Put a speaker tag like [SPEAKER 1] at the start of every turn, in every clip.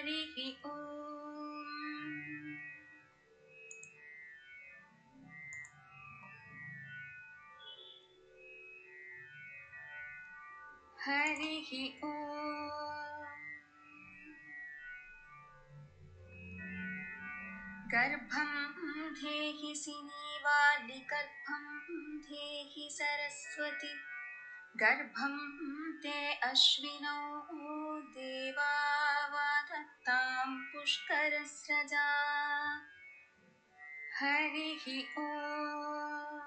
[SPEAKER 1] हरिः ओम्। हरिः ओम्। गर्भं धेहि सिनीवालिगर्भं धेहि सरस्वती गर्भं ते अश्विनौ देवा वादत्तां पुष्करस्रजा हरिः ओम्।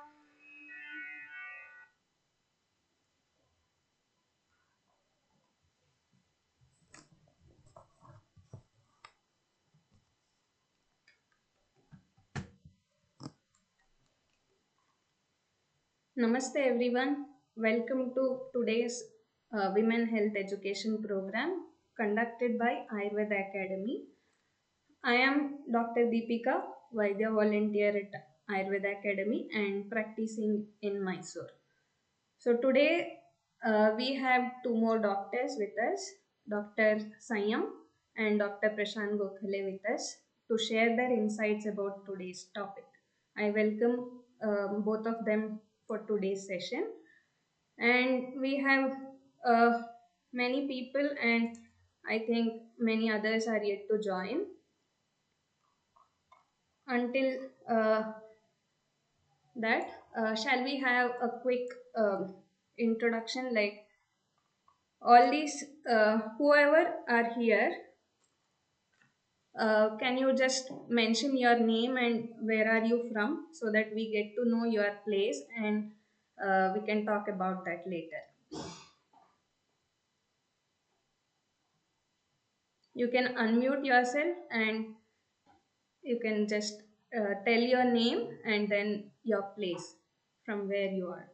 [SPEAKER 1] Namaste everyone. Welcome to today's Women Health Education program conducted by Ayurveda Academy. I am Dr. Deepika, Vaidya volunteer at Ayurveda Academy and practicing in Mysore. So today we have two more doctors with us, Dr. Sayam and Dr. Prashant Gokhale with us to share their insights about today's topic. I welcome both of them for today's session. And we have uh, many people, and I think many others are yet to join. Until that, shall we have a quick introduction? Like all these, whoever are here, can you just mention your name and where are you from so that we get to know your place and we can talk about that later. You can unmute yourself and you can just tell your name and then your place from where you are.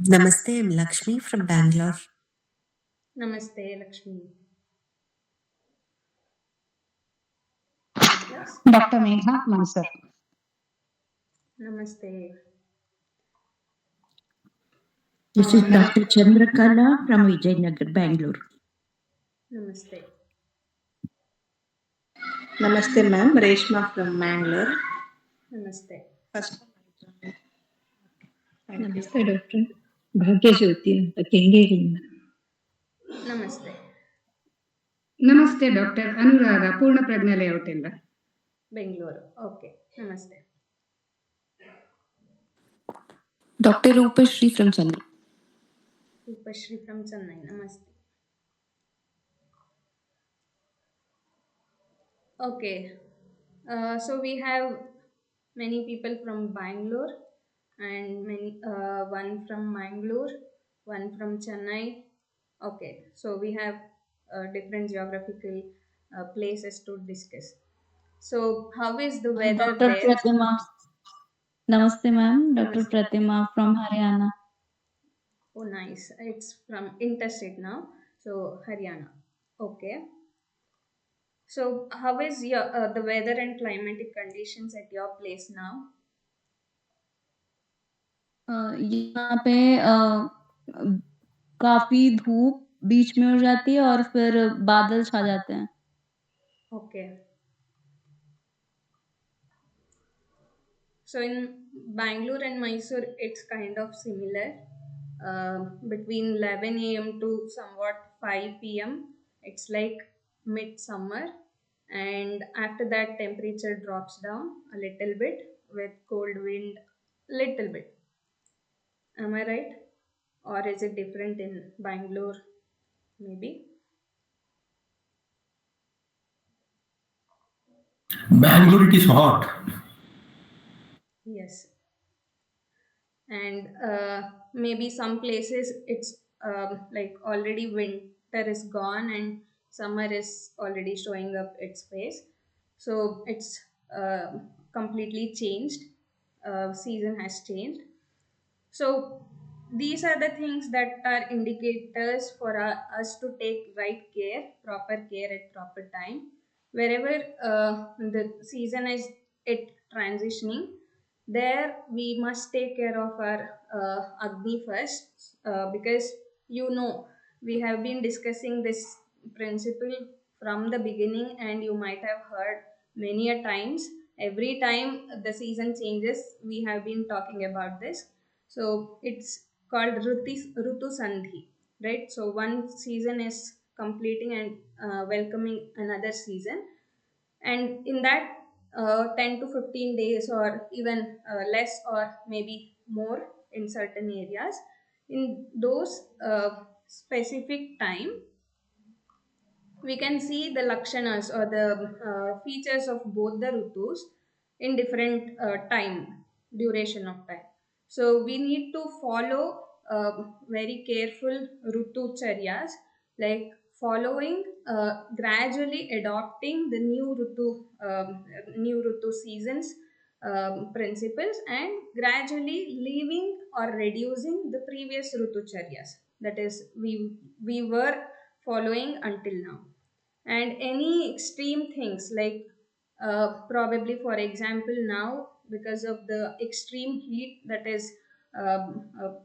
[SPEAKER 2] Namaste, I'm Lakshmi from Bangalore.
[SPEAKER 1] Namaste, Lakshmi. Yes.
[SPEAKER 3] Dr. Megha Mansur.
[SPEAKER 1] Namaste.
[SPEAKER 4] This is Dr. Chandrakala from Vijayanagar, Bangalore.
[SPEAKER 1] Namaste.
[SPEAKER 5] Namaste, ma'am. Reshma from Mangalore.
[SPEAKER 1] Namaste.
[SPEAKER 5] First.
[SPEAKER 4] Namaste, Doctor. Bhagyajyoti ಅಂತ ಕೆಂಗೇರಿಯಿಂದ.
[SPEAKER 1] Namaste.
[SPEAKER 3] Namaste, Dr. Anuragha, Purna Pragna Layout ಇಂದ.
[SPEAKER 1] Bangalore. Okay. Namaste.
[SPEAKER 6] Dr. Rupashri from Chennai.
[SPEAKER 1] Rupashri from Chennai. Namaste. Okay. So we have many people from Bangalore and one from Mangalore, one from Chennai. Okay. So we have different geographical places to discuss. So how is the weather
[SPEAKER 7] Dr.
[SPEAKER 1] there?
[SPEAKER 7] Pratima. Namaste, ma'am. Dr.
[SPEAKER 1] Namaste.
[SPEAKER 7] Pratima from Haryana.
[SPEAKER 1] Oh, nice. It's from interstate now. So Haryana. Okay. So how is your the weather and climatic conditions at your place now?
[SPEAKER 7] यहाँ पे काफी धूप बीच में हो जाती है और फिर बादल छा जाते हैं.
[SPEAKER 1] Okay. So in Bangalore and Mysore, it's kind of similar. Between 11 a.m. to somewhat 5 p.m. It's like midsummer, and after that temperature drops down a little bit with cold wind, little bit. Am I right? Or is it different in Bangalore? Maybe.
[SPEAKER 8] Bangalore, it is hot.
[SPEAKER 1] Yes. And maybe some places it's like already winter is gone and summer is already showing up its face. So it's completely changed. Season has changed. So these are the things that are indicators for us to take right care, proper care at proper time. Wherever the season is it transitioning, there we must take care of our Agni first because we have been discussing this principle from the beginning, and you might have heard many a times. Every time the season changes, we have been talking about this. So it's called Rutu Sandhi, right? So one season is completing and welcoming another season, and in that 10 to 15 days, or even less, or maybe more in certain areas, in those specific time, we can see the lakshanas, or the features of both the rutus in different time duration of time. So we need to follow very careful rutu charyas, like following, gradually adopting the new rutu seasons principles, and gradually leaving or reducing the previous rutu charyas, that is we were following until now. And any extreme things, like probably for example now, because of the extreme heat that is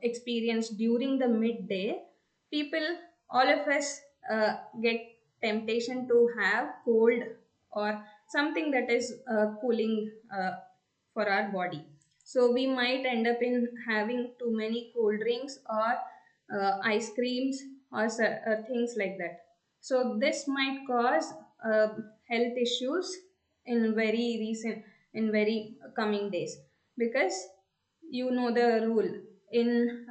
[SPEAKER 1] experienced during the midday, people, all of us, get temptation to have cold or something that is cooling for our body. So we might end up in having too many cold drinks, or ice creams, or things like that. So this might cause uh, health issues in very coming days, because you know the rule. In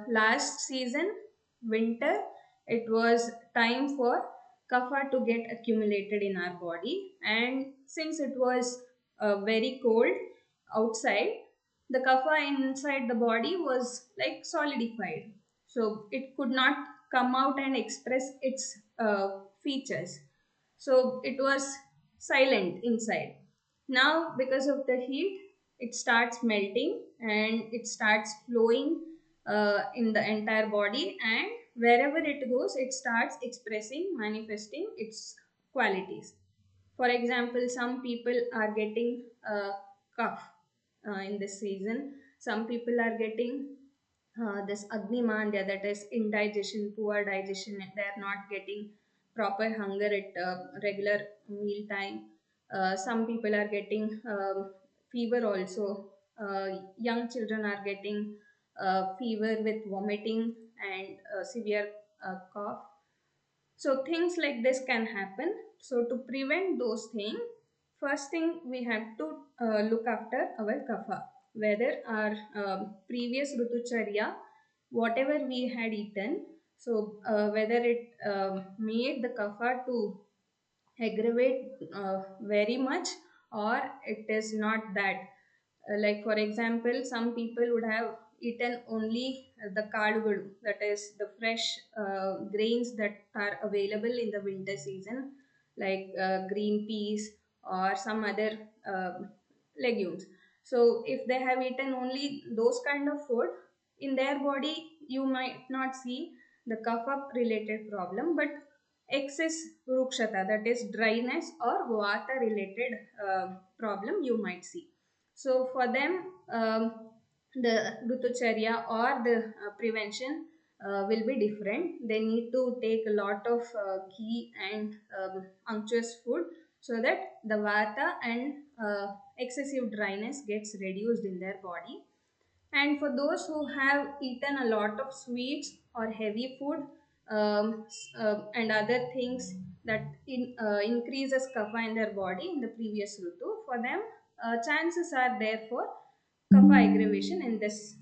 [SPEAKER 1] last season, winter, it was time for kapha to get accumulated in our body, and since it was very cold outside, the kapha inside the body was like solidified, so it could not come out and express its features. So it was silent inside. Now, because of the heat, it starts melting and it starts flowing in the entire body, and wherever it goes, it starts expressing, manifesting its qualities. For example, some people are getting cough in this season. Some people are getting this Agni Mandya, that is indigestion, poor digestion. They are not getting proper hunger at regular meal time. Some people are getting fever also. Young children are getting fever with vomiting and severe cough. So things like this can happen. So to prevent those things, first thing we have to look after our kapha, whether our previous rutucharya, whatever we had eaten, so whether it made the kapha to aggravate very much, or it is not that. Like for example, some people would have eaten only the kalugadu, that is the fresh grains that are available in the winter season, like green peas or some other legumes. So if they have eaten only those kind of food, in their body you might not see the kapha related problem, but excess rukshata, that is dryness or vata related problem, you might see. So for them, the rutucharya or the prevention will be different. They need to take a lot of ghee and unctuous food, so that the vata and excessive dryness gets reduced in their body. And for those who have eaten a lot of sweets or heavy food, and other things that increases kapha in their body in the previous rutu, for them chances are there for kapha aggravation in this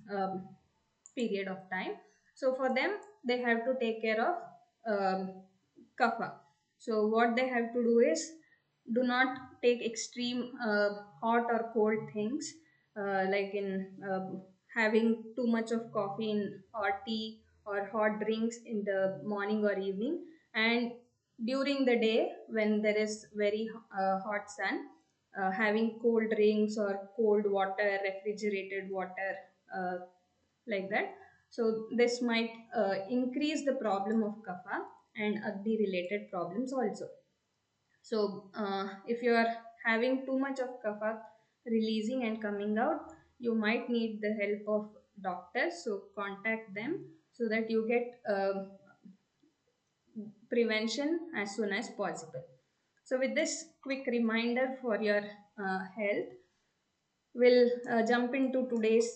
[SPEAKER 1] period of time. So for them, they have to take care of kapha. So what they have to do is, do not take extreme hot or cold things, like in having too much of coffee in, or tea or hot drinks in the morning or evening, and during the day when there is very hot sun, having cold drinks or cold water, refrigerated water, uh, like that. So this might increase the problem of kapha and agni related problems also. So if you are having too much of kapha releasing and coming out, you might need the help of doctors. So contact them so that you get prevention as soon as possible. So, with this quick reminder for your health, we'll jump into today's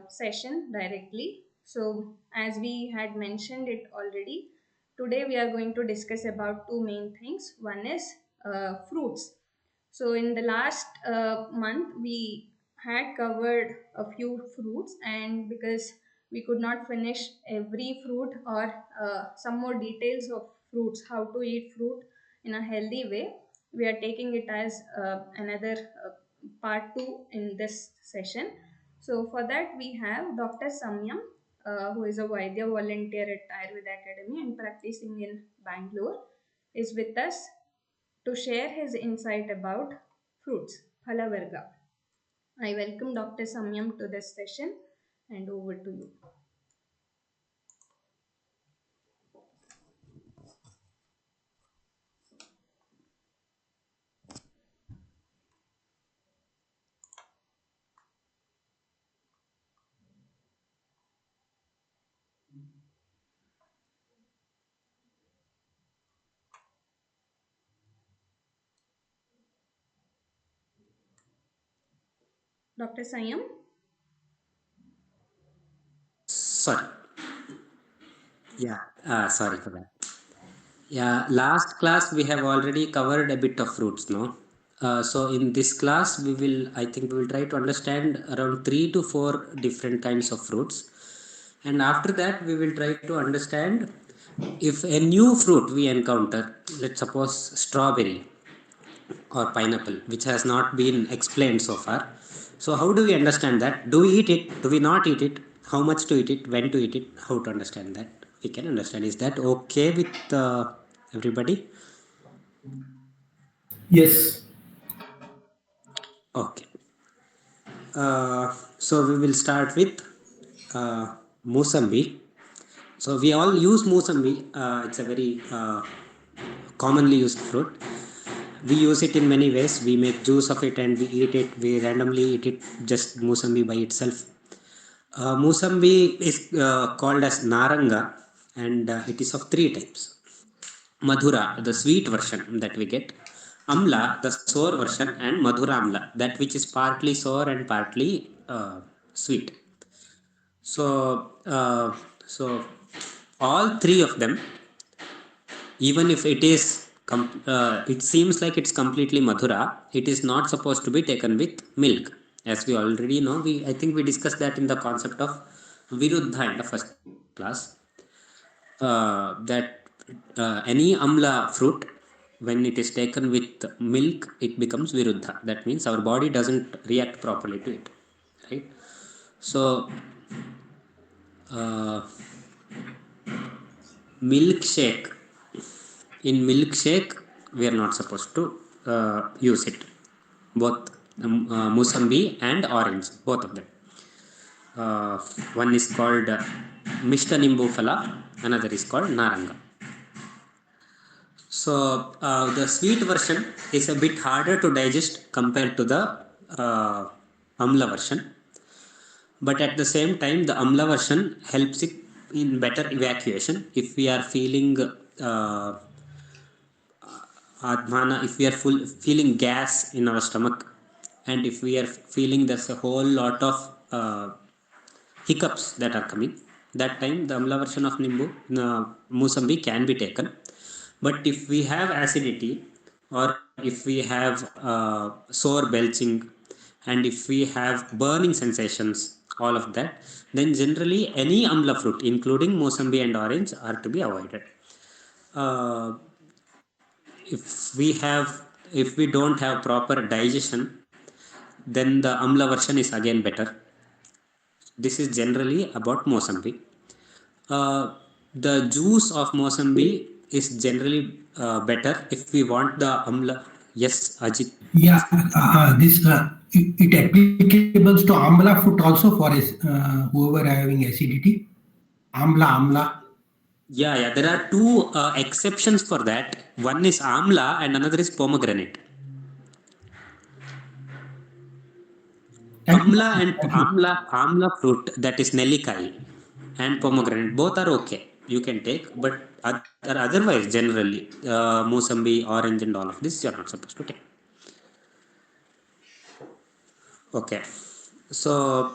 [SPEAKER 1] session directly. So, as we had mentioned it already, today we are going to discuss about two main things. One is fruits. So, in the last month, we had covered a few fruits, and because we could not finish every fruit or some more details of fruits, how to eat fruit in a healthy way, we are taking it as another part 2 in this session. So, for that, we have Dr. Samyam, who is a Vaidya volunteer at Ayurveda Academy and practicing in Bangalore, is with us to share his insight about fruits, Phalavarga. I welcome Dr. Samyam to this session and over to you. Dr. Samyam?
[SPEAKER 9] Sorry. Sorry for that. Yeah, last class we have already covered a bit of fruits, no? So in this class, I think we will try to understand around 3 to 4 different kinds of fruits. And after that, we will try to understand if a new fruit we encounter, let's suppose strawberry or pineapple, which has not been explained so far. So how do we understand that? Do we eat it? Do we not eat it? How much to eat it? When to eat it? How to understand that? We can understand. Is that okay with everybody?
[SPEAKER 8] Yes.
[SPEAKER 9] Okay. So we will start with Musambi. So we all use Musambi. It's a very commonly used fruit. We use it in many ways. We make juice of it and we eat it. We randomly eat it, just Musambi by itself. Musambi is called as Naranga, and it is of 3 types. Madhura, the sweet version that we get. Amla, the sour version, and Madhura Amla, that which is partly sour and partly sweet. So all 3 of them, even if it is it seems like it's completely Madhura, it is not supposed to be taken with milk. As we already know, I think we discussed that in the concept of Viruddha in the first class. That any amla fruit, when it is taken with milk, it becomes Viruddha. That means our body doesn't react properly to it, right? So milkshake. In milkshake, we are not supposed to use it. Both Musambi and orange, both of them. One is called Mishta Nimbu Phala, another is called Naranga. So the sweet version is a bit harder to digest compared to the Amla version. But at the same time, the Amla version helps it in better evacuation. If we are feeling Adhana, if we are feeling gas in our stomach, and if we are feeling there's a whole lot of hiccups that are coming, that time the Amla version of Musambi can be taken. But if we have acidity, or if we have sore belching, and if we have burning sensations, all of that, then generally any Amla fruit, including Musambi and orange, are to be avoided. If we don't have proper digestion, then the Amla version is again better. This is generally about Musambi. The juice of Musambi is generally better if we want the Amla. Yes, Ajit.
[SPEAKER 8] Yeah, it applicable to amla fruit also for whoever having acidity. Amla.
[SPEAKER 9] Yeah. There are 2 exceptions for that. One is Amla and another is pomegranate. Amla fruit, that is Nellikai, and pomegranate, both are okay. you can take, but otherwise generally Mosambi, orange and all of this you are not supposed to take. Okay, so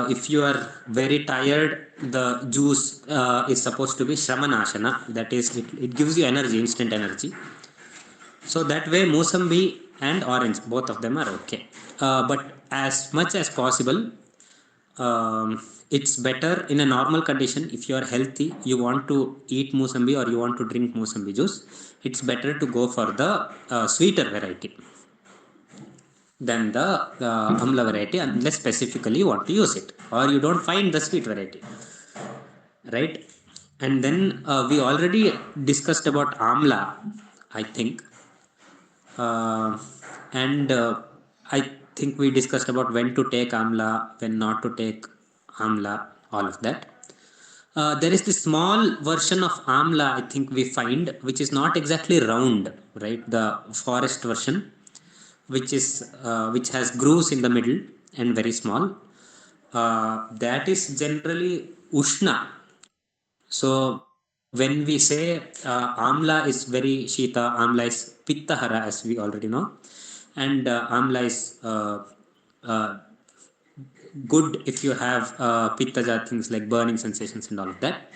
[SPEAKER 9] if you are very tired, the juice is supposed to be Shramanashana, that is it gives you energy, instant energy. So that way Mosambi and orange, both of them are okay, but as much as possible, it's better in a normal condition. If you are healthy, you want to eat Mosambi or you want to drink Mosambi juice, it's better to go for the sweeter variety than the amla variety, unless specifically you want to use it or you don't find the sweet variety, right? And then we already discussed about amla, I think, and I think we discussed about when to take amla, when not to take amla, all of that. There is this small version of amla, I think we find, which is not exactly round, right? The forest version, which has grooves in the middle and very small. That is generally ushna. So when we say amla is very shita, amla is pittahara, as we already know, and amla is good if you have pittaja, things like burning sensations and all of that.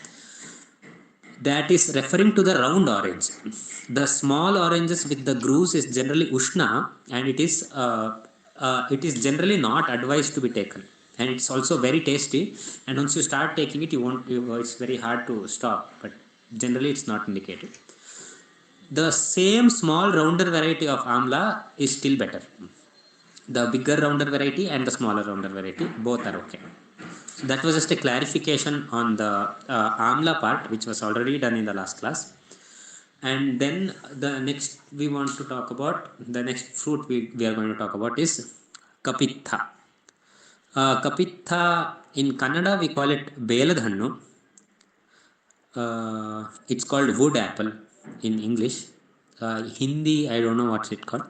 [SPEAKER 9] That is referring to the round orange. The small oranges with the grooves is generally ushna, and it is generally not advised to be taken, and it's also very tasty, and once you start taking it, it's very hard to stop, but generally it's not indicated. The same small rounder variety of amla is still better. The bigger rounder variety and the smaller rounder variety, both are okay. So that was just a clarification on the amla part, which was already done in the last class. And then the next we want to talk about, the next fruit we are going to talk about is kapitha. Kapitha, in Kannada we call it beladhannu. It's called wood apple in English. Hindi, I don't know what's it called.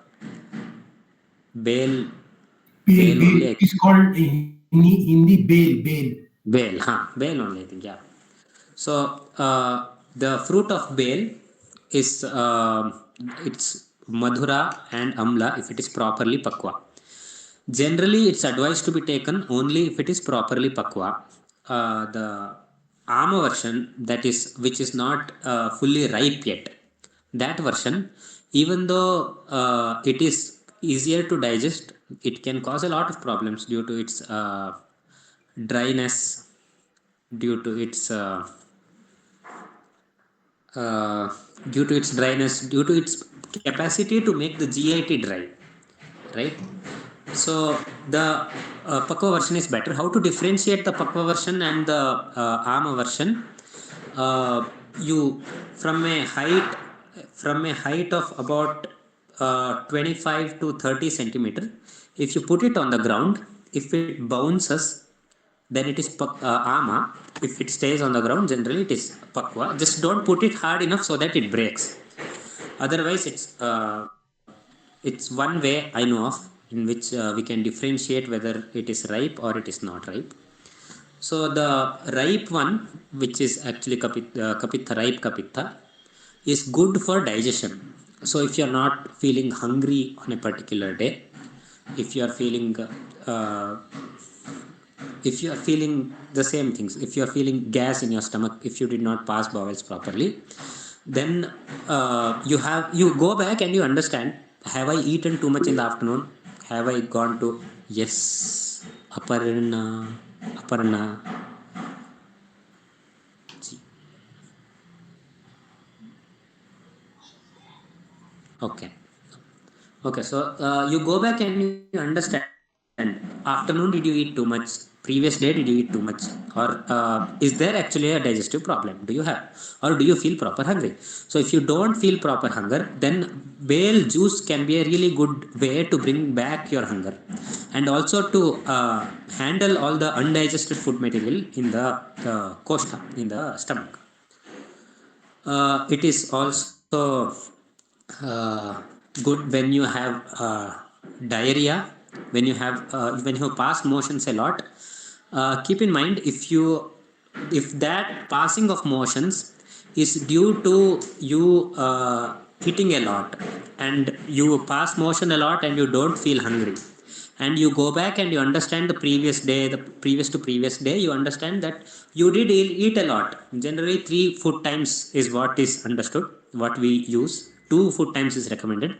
[SPEAKER 9] Bale only.
[SPEAKER 8] It is called in Hindi bale.
[SPEAKER 9] Bale only, I think, yeah. So the fruit of bale is it's madhura and amla if it is properly pakwa. Generally, it's advised to be taken only if it is properly pakwa. The ama version, that is, which is not fully ripe yet, that version, even though it is easier to digest, it can cause a lot of problems due to its dryness, due to its capacity to make the GIT dry, right? So the pakwa version is better. How to differentiate the pakwa version and the ama version? You from a height of about 25 to 30 centimeter, if you put it on the ground, if it bounces, then it is ama. If it stays on the ground, generally it is pakwa. Just don't put it hard enough so that it breaks. Otherwise, it's one way I know of in which we can differentiate whether it is ripe or it is not ripe. So the ripe one, which is actually kapitha, ripe kapitha, is good for digestion. So if you are not feeling hungry on a particular day, if you are feeling the same things, if you are feeling gas in your stomach, if you did not pass bowels properly, then you go back and you understand, have I eaten too much in the afternoon? Have I gone to, yes, Aparna. Okay, so you go back and you understand, afternoon did you eat too much, previous day did you eat too much, or is there actually a digestive problem do you have, or do you feel proper hungry? So if you don't feel proper hunger, then bale juice can be a really good way to bring back your hunger, and also to handle all the undigested food material in the koshtha, in the stomach. It is also good when you have diarrhea, when you have passed motions a lot. Keep in mind, if that passing of motions is due to you eating a lot, and you pass motion a lot and you don't feel hungry, and you go back and you understand the previous day, the previous to previous day, you understand that you did eat a lot. Generally 3 food times is what is understood, what we use. 2 food times is recommended,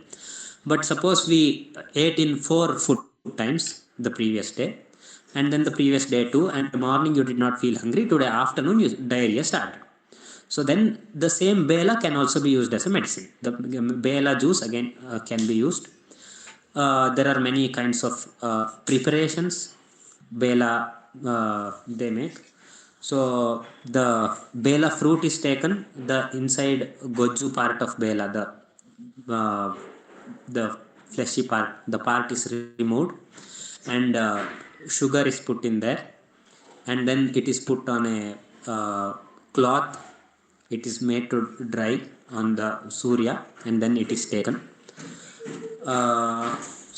[SPEAKER 9] but suppose we ate in 4 food times the previous day, and then the previous day too, and the morning you did not feel hungry, today afternoon you diarrhea started. So then the same bela can also be used as a medicine. The bela juice again can be used. There are many kinds of preparations bela they make. So the bela fruit is taken, the inside goju part of bela, the fleshy part, the part is removed, and sugar is put in there, and then it is put on a cloth. It is made to dry on the surya, and then it is taken.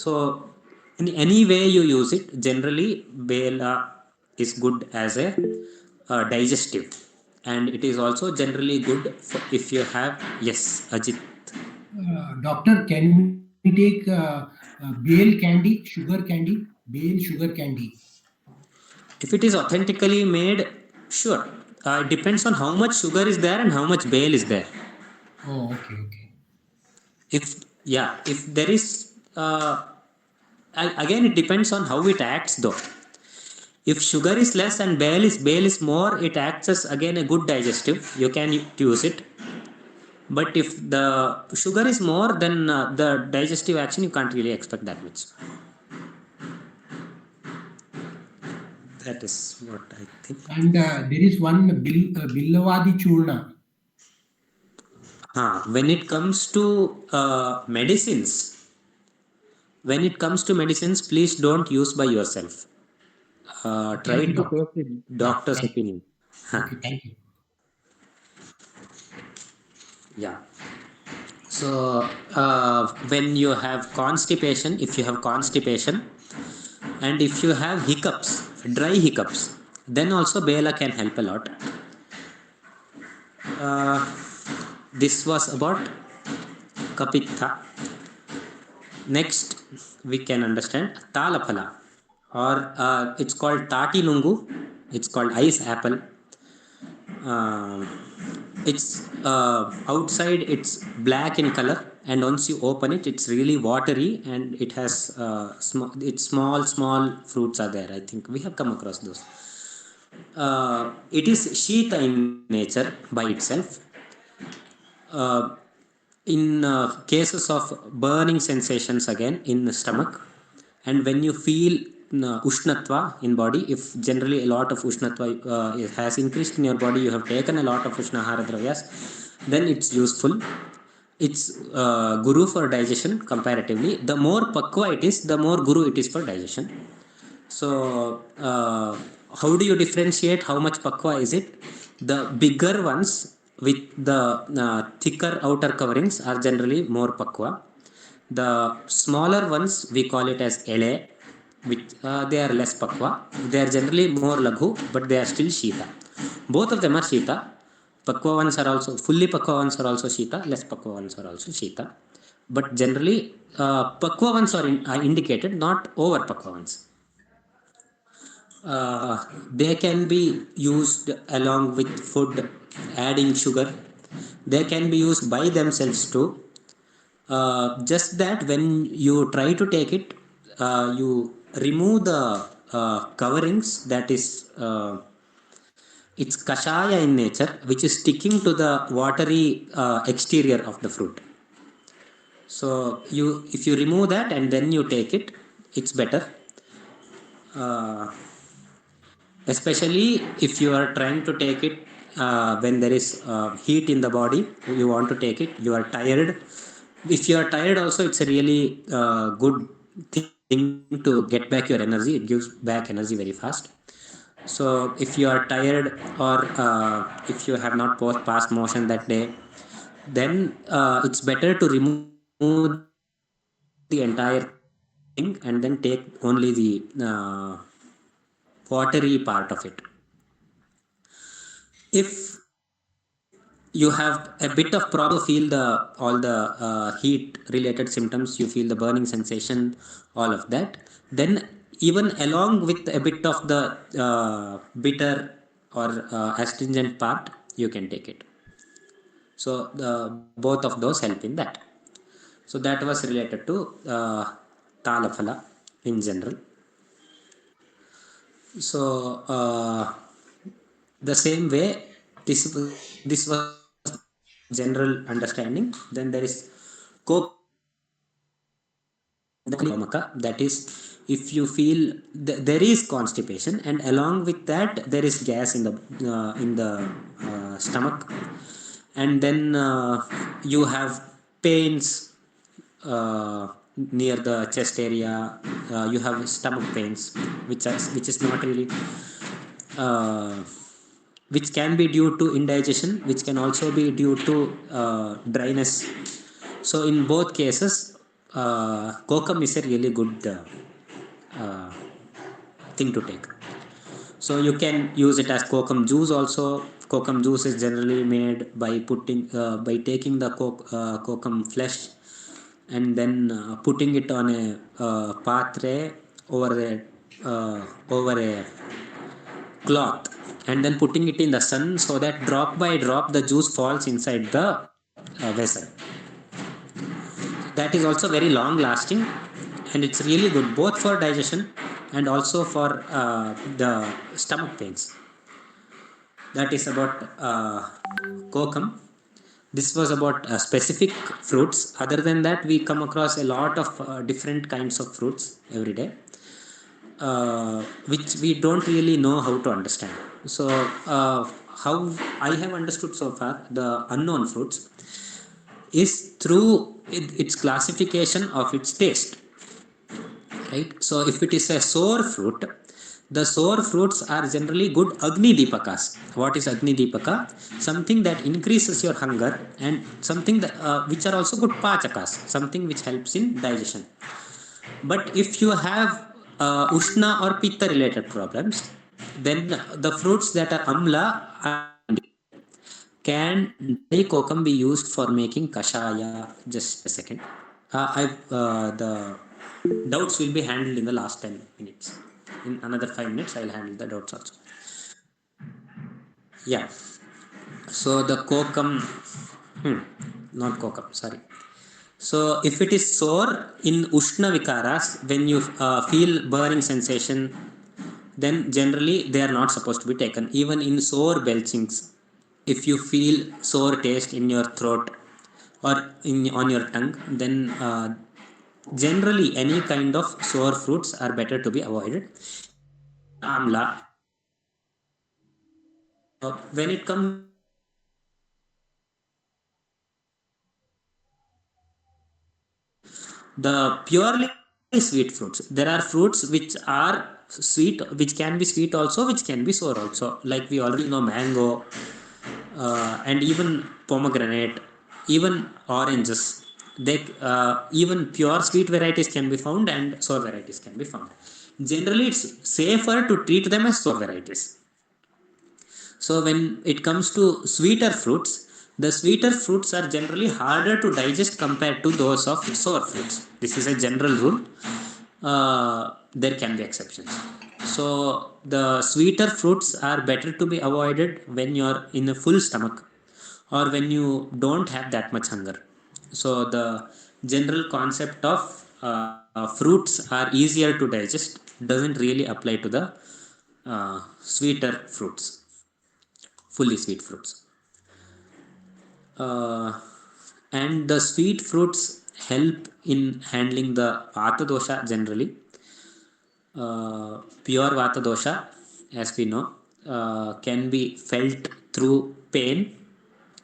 [SPEAKER 9] So in any way you use it, generally bela is good as a digestive, and it is also generally good for if you have, yes, Ajit.
[SPEAKER 8] Doctor, can we take bale candy, sugar candy, bale sugar candy?
[SPEAKER 9] If it is authentically made, sure. It depends on how much sugar is there and how much bale is there.
[SPEAKER 8] Oh, okay.
[SPEAKER 9] If there is again, it depends on how it acts though. If sugar is less and bale is more, it acts as again a good digestive. You can use it. But if the sugar is more, then the digestive action you can't really expect that much. That is what I think.
[SPEAKER 8] And there is one Billavadi Churna.
[SPEAKER 9] When it comes to medicines, please don't use by yourself. Try to take doctor's opinion.
[SPEAKER 8] Okay, thank you.
[SPEAKER 9] Yeah. So when you have constipation, if you have constipation, and if you have hiccups, dry hiccups, then also bela can help a lot. This was about Kapitha. Next, we can understand Talaphala, or it's called Tati Nungu. It's called ice apple. It's outside it's black in color, and once you open it, it's really watery, and it has small fruits are there. I think we have come across those. It is shita in nature by itself. In cases of burning sensations again in the stomach, and when you feel ushnatva in body, if generally a lot of ushnatva has increased in your body, you have taken a lot of ushnahara dravyas, then it's useful. It's guru for digestion comparatively. The more pakwa it is, the more guru it is for digestion. So how do you differentiate how much pakwa is it? The bigger ones with the thicker outer coverings are generally more pakwa. The smaller ones, we call it as ele, which they are less pakwa. They are generally more laghu, but they are still shita. Both of them are shita. Pakwa ones are also, fully pakwa ones are also shita, less pakwa ones are also shita. But generally, pakwa ones are indicated, not over pakwa ones. They can be used along with food, adding sugar. They can be used by themselves too. Just that when you try to take it, you remove the coverings, that is it's kashaya in nature, which is sticking to the watery exterior of the fruit. So if you remove that and then you take it, it's better. Especially if you are trying to take it when there is heat in the body, you want to take it, you are tired. If you are tired also, it's a really good thing to get back your energy. It gives back energy very fast. So if you are tired, or if you have not passed motion that day, then it's better to remove the entire thing and then take only the watery part of it. If you have a bit of problem, feel all the heat related symptoms, you feel the burning sensation, all of that, then even along with a bit of the bitter or astringent part, you can take it. So both of those help in that. So that was related to Talaphala in general. So the same way, this was general understanding. Then there is that is, if you feel there is constipation, and along with that there is gas in the stomach, and then you have pains near the chest area, you have stomach pains, which is not really which can be due to indigestion, which can also be due to dryness. So in both cases, kokum is a really good thing to take. So you can use it as kokum juice also. Kokum juice is generally made by taking the kokum flesh and then putting it on a patre over a cloth, and then putting it in the sun, so that drop by drop the juice falls inside the vessel. That is also very long lasting, and it's really good both for digestion and also for the stomach pains. That is about kokum. This was about specific fruits. Other than that, we come across a lot of different kinds of fruits every day, which we don't really know how to understand. So how I have understood so far the unknown fruits is through its classification of its taste, right? So if it is a sour fruit, the sour fruits are generally good Agni Deepakas. What is Agni Deepaka? Something that increases your hunger, and something that which are also good Pachakas, something which helps in digestion. But if you have Ushna or Pitta related problems, then the fruits that are Amla can dry kokum be used for making kashaya? Just a second. The doubts will be handled in the last 10 minutes. In another 5 minutes, I will handle the doubts also. Yeah. So the kokum, not kokum, sorry. So if it is sore in Ushna Vikaras, when you feel burning sensation, then generally they are not supposed to be taken. Even in sore belchings, if you feel sore taste in your throat or on your tongue, then generally any kind of sour fruits are better to be avoided. Amla. When it comes the purely sweet fruits, there are fruits which are sweet, which can be sweet also, which can be sour also. Like we already know mango, and even pomegranate, even oranges. They even pure sweet varieties can be found, and sour varieties can be found. Generally, it's safer to treat them as sour varieties. So when it comes to sweeter fruits, the sweeter fruits are generally harder to digest compared to those of sour fruits. This is a general rule. There can be exceptions. So the sweeter fruits are better to be avoided when you're in a full stomach or when you don't have that much hunger. So the general concept of fruits are easier to digest doesn't really apply to the sweeter fruits, fully sweet fruits. And the sweet fruits help in handling the Vata dosha generally. Pure Vata dosha, as we know, can be felt through pain.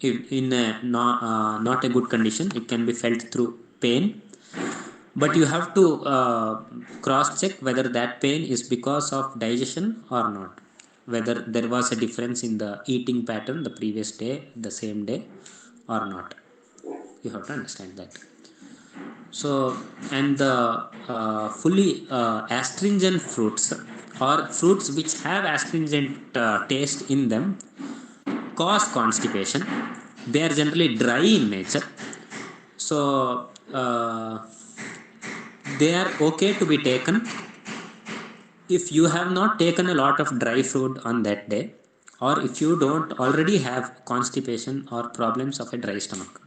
[SPEAKER 9] In a not a good condition, it can be felt through pain. But you have to cross check whether that pain is because of digestion or not. Whether there was a difference in the eating pattern the previous day, the same day, or not. You have to understand that. So, and the fully astringent fruits or fruits which have astringent taste in them cause constipation. they are generally dry in nature. So they are okay to be taken if you have not taken a lot of dry food on that day, or if you don't already have constipation or problems of a dry stomach,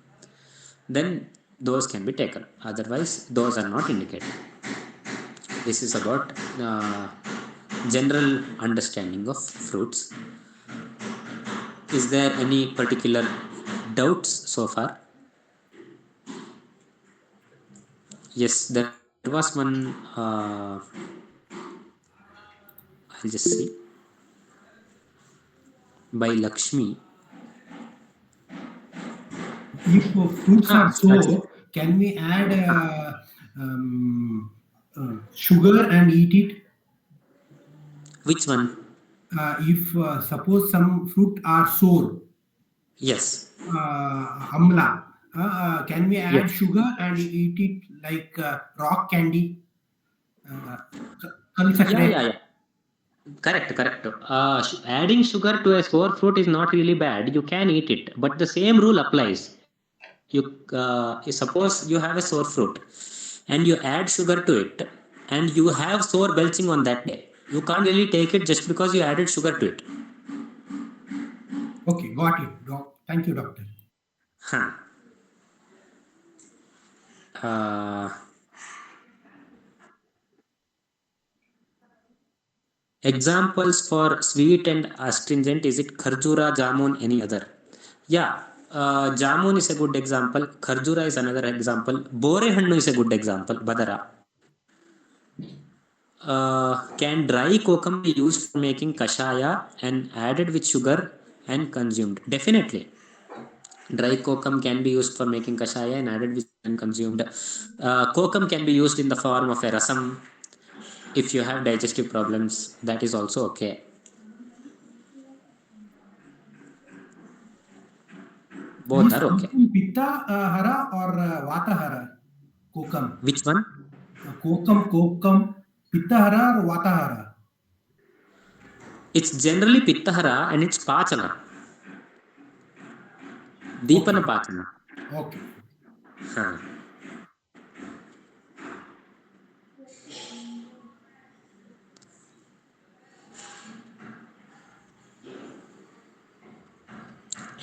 [SPEAKER 9] then those can be taken. Otherwise, those are not indicated. This is about general understanding of fruits. Is there any particular doubts so far? Yes, there was one. I'll just see. By Lakshmi.
[SPEAKER 8] If fruits are
[SPEAKER 9] Lakshmi.
[SPEAKER 8] sour, can we add sugar and eat it?
[SPEAKER 9] Which one?
[SPEAKER 8] If suppose some fruit are sour,
[SPEAKER 9] Yes.
[SPEAKER 8] amla, can we add
[SPEAKER 9] Yes.
[SPEAKER 8] sugar and eat it like rock candy? Kal
[SPEAKER 9] Yeah,
[SPEAKER 8] sakre?
[SPEAKER 9] yeah, yeah. Correct. Adding sugar to a sour fruit is not really bad. You can eat it, but the same rule applies. You suppose you have a sour fruit and you add sugar to it, and you have sore belching on that day. You can't really take it just because you added sugar to it.
[SPEAKER 8] Okay, got it. Thank you, doctor.
[SPEAKER 9] Huh. Examples for sweet and astringent, is it Kharjura, Jamun, any other? Yeah, Jamun is a good example. Kharjura is another example. Borehannu is a good example. Badara. Can dry kokum be used for making kashaya and added with sugar and consumed? Definitely. Dry kokum can be used for making kashaya and added with and consumed. Kokum can be used in the form of a rasam. If you have digestive problems, that is also okay. Both are okay.
[SPEAKER 8] Pitta hara or vata hara? Kokam.
[SPEAKER 9] Which one?
[SPEAKER 8] Kokam, pitta hara or vata hara?
[SPEAKER 9] It's generally pittahara and it's pachana. Deepana
[SPEAKER 8] Okay.
[SPEAKER 9] pachana.
[SPEAKER 8] Okay.
[SPEAKER 9] Huh.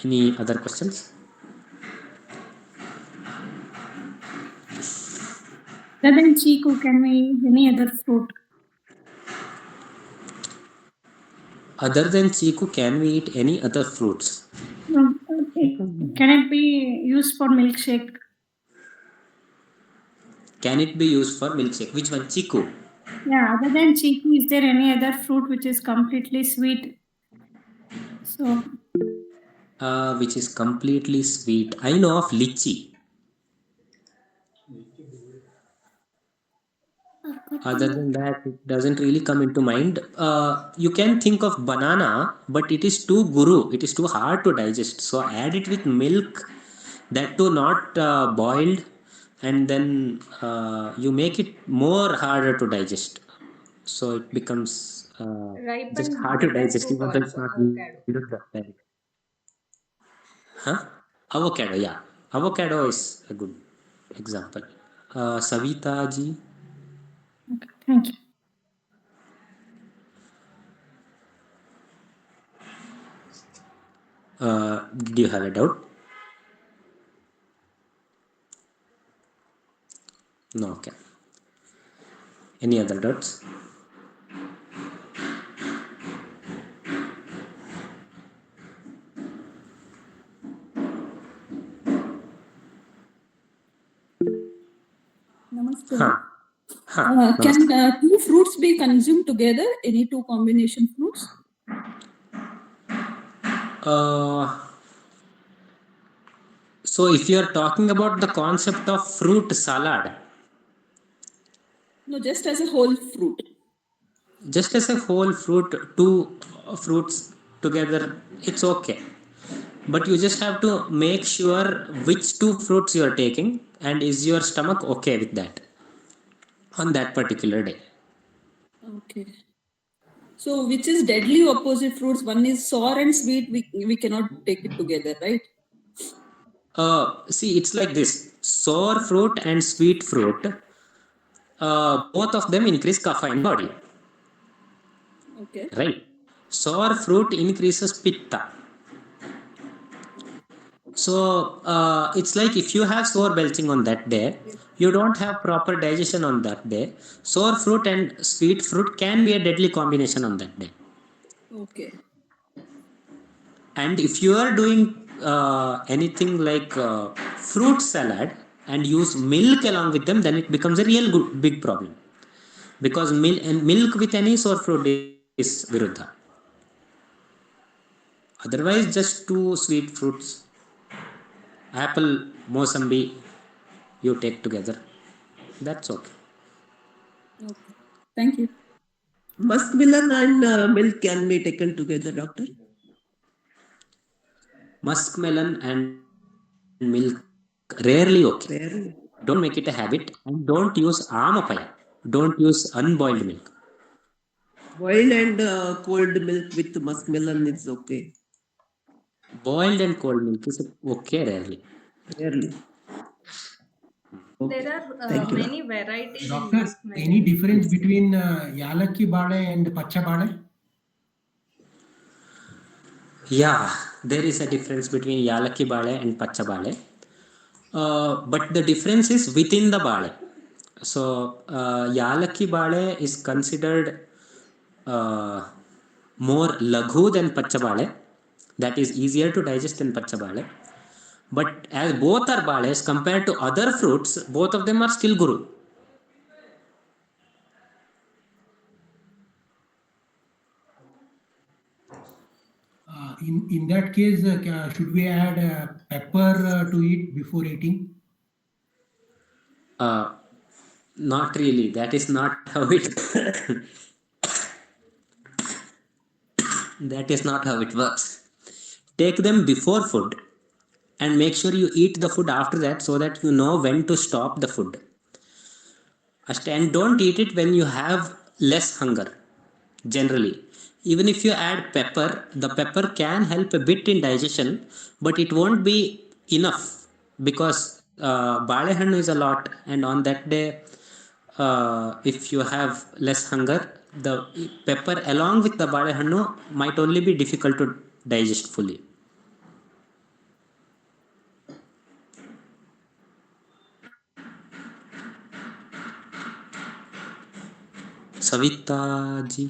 [SPEAKER 9] Any other questions?
[SPEAKER 10] Other than chiku, can we eat any other fruit?
[SPEAKER 9] Other than chiku, can we eat any other fruits?
[SPEAKER 10] No, can it be used for milkshake?
[SPEAKER 9] Can it be used for milkshake? Which one? Chiku.
[SPEAKER 10] Yeah, other than chiku, is there any other fruit which is completely sweet? So,
[SPEAKER 9] Which is completely sweet. I know of lychee. Other than that, it doesn't really come into mind. You can think of banana, but it is too guru. It is too hard to digest. So add it with milk, that too not boiled, and then you make it more harder to digest. So it becomes just
[SPEAKER 1] Ripened
[SPEAKER 9] hard to
[SPEAKER 1] bitter
[SPEAKER 9] digest,
[SPEAKER 1] fruit
[SPEAKER 9] even though it's
[SPEAKER 1] also,
[SPEAKER 9] not
[SPEAKER 1] avocado.
[SPEAKER 9] very. Huh? Avocado, yeah. Avocado is a good example. Savita ji.
[SPEAKER 10] okay, thank you.
[SPEAKER 9] Did you have a doubt? No, okay. Any other doubts?
[SPEAKER 6] Namaste.
[SPEAKER 9] Huh.
[SPEAKER 6] Can two fruits be consumed together? Any two combination fruits?
[SPEAKER 9] So if you are talking about the concept of fruit salad,
[SPEAKER 6] No, just as a whole fruit.
[SPEAKER 9] just as a whole fruit, two fruits together, it's okay. But you just have to make sure which two fruits you are taking, and is your stomach okay with that on that particular day.
[SPEAKER 6] Okay. So which is deadly opposite fruits? One is sour and sweet. We cannot take it together, right?
[SPEAKER 9] See, it's like this: sour fruit and sweet fruit. Both of them increase kapha in body,
[SPEAKER 6] Okay.
[SPEAKER 9] right? Sour fruit increases pitta. So it's like if you have sore belching on that day, you don't have proper digestion on that day. Sour fruit and sweet fruit can be a deadly combination on that day.
[SPEAKER 6] Okay.
[SPEAKER 9] And if you are doing anything like fruit salad and use milk along with them, then it becomes a real good, big problem. Because milk with any sour fruit is viruddha. Otherwise, just two sweet fruits, apple, mosambi, you take together. That's okay.
[SPEAKER 6] Okay. Thank you.
[SPEAKER 2] Muskmelon and milk can be taken together, doctor.
[SPEAKER 9] Muskmelon and milk, rarely okay.
[SPEAKER 2] Rarely.
[SPEAKER 9] Don't make it a habit and don't use amapaya. Don't use unboiled milk.
[SPEAKER 2] Boiled and cold milk with muskmelon is okay.
[SPEAKER 9] Boiled and cold milk is okay rarely.
[SPEAKER 2] Rarely.
[SPEAKER 1] There
[SPEAKER 2] Okay.
[SPEAKER 1] are
[SPEAKER 2] Thank you.
[SPEAKER 1] many varieties in
[SPEAKER 8] Doctor,
[SPEAKER 1] muskmelon.
[SPEAKER 8] any difference between Yalaki Bale and Pacha Bale?
[SPEAKER 9] Yeah, there is a difference between Yalaki Bale and Pacha Bale. But the difference is within the Bale. So, Yalaki Bale is considered more laghu than Pacha Bale. That is easier to digest than Pacha Bale. But as both are bales compared to other fruits, both of them are still guru.
[SPEAKER 8] In that case, should we add pepper to it before eating?
[SPEAKER 9] Not really. That is not how it. That is not how it works. Take them before food, and make sure you eat the food after that, so that you know when to stop the food. And don't eat it when you have less hunger. Generally, even if you add pepper, the pepper can help a bit in digestion, but it won't be enough because balehannu is a lot, and on that day, if you have less hunger, the pepper along with the balehannu might only be difficult to digest fully. Savita ji.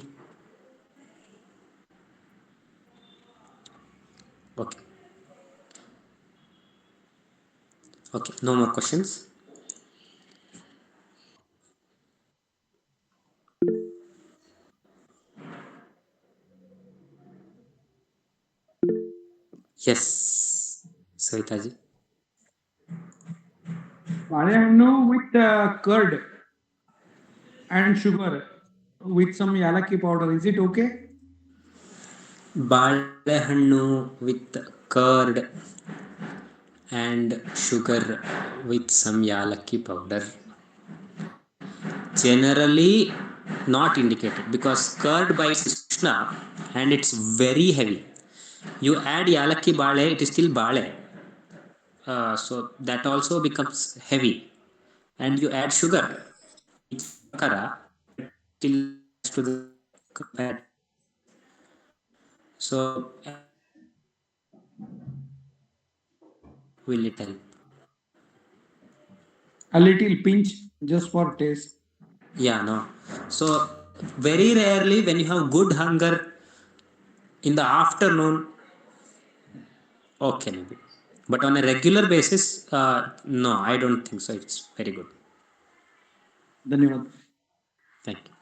[SPEAKER 9] Okay. Okay. No more questions. Yes, Savita ji.
[SPEAKER 11] Balehannu with curd and sugar with some yalaki powder. Is it okay?
[SPEAKER 9] Balehannu with curd and sugar with some yalaki powder. Generally not indicated because curd by Krishna and it's very heavy. You add yalaki bale, it is still bale. So that also becomes heavy. And you add sugar, it's sakara, till to the compared. So will it help?
[SPEAKER 11] A little pinch just for taste.
[SPEAKER 9] Yeah, no. So very rarely when you have good hunger in the afternoon, okay, maybe. But on a regular basis, no, I don't think so. It's very good.
[SPEAKER 11] Dhanyawad.
[SPEAKER 9] Thank you.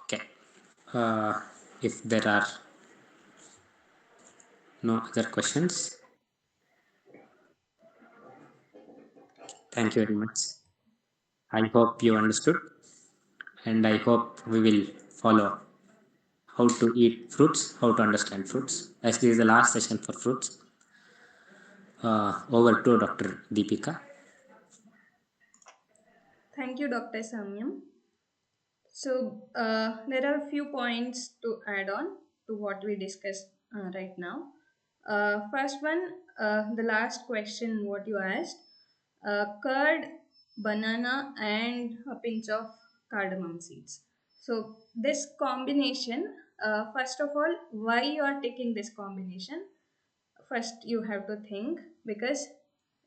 [SPEAKER 9] Okay. If there are no other questions, thank you very much. I hope you understood, and I hope we will follow how to eat fruits, how to understand fruits. As this is the last session for fruits. Over to Dr. Deepika.
[SPEAKER 1] Thank you, Dr. Samyam. So, there are a few points to add on to what we discussed right now. First one, the last question what you asked, curd, banana, and a pinch of cardamom seeds. So this combination, first of all, why you are taking this combination? First you have to think, because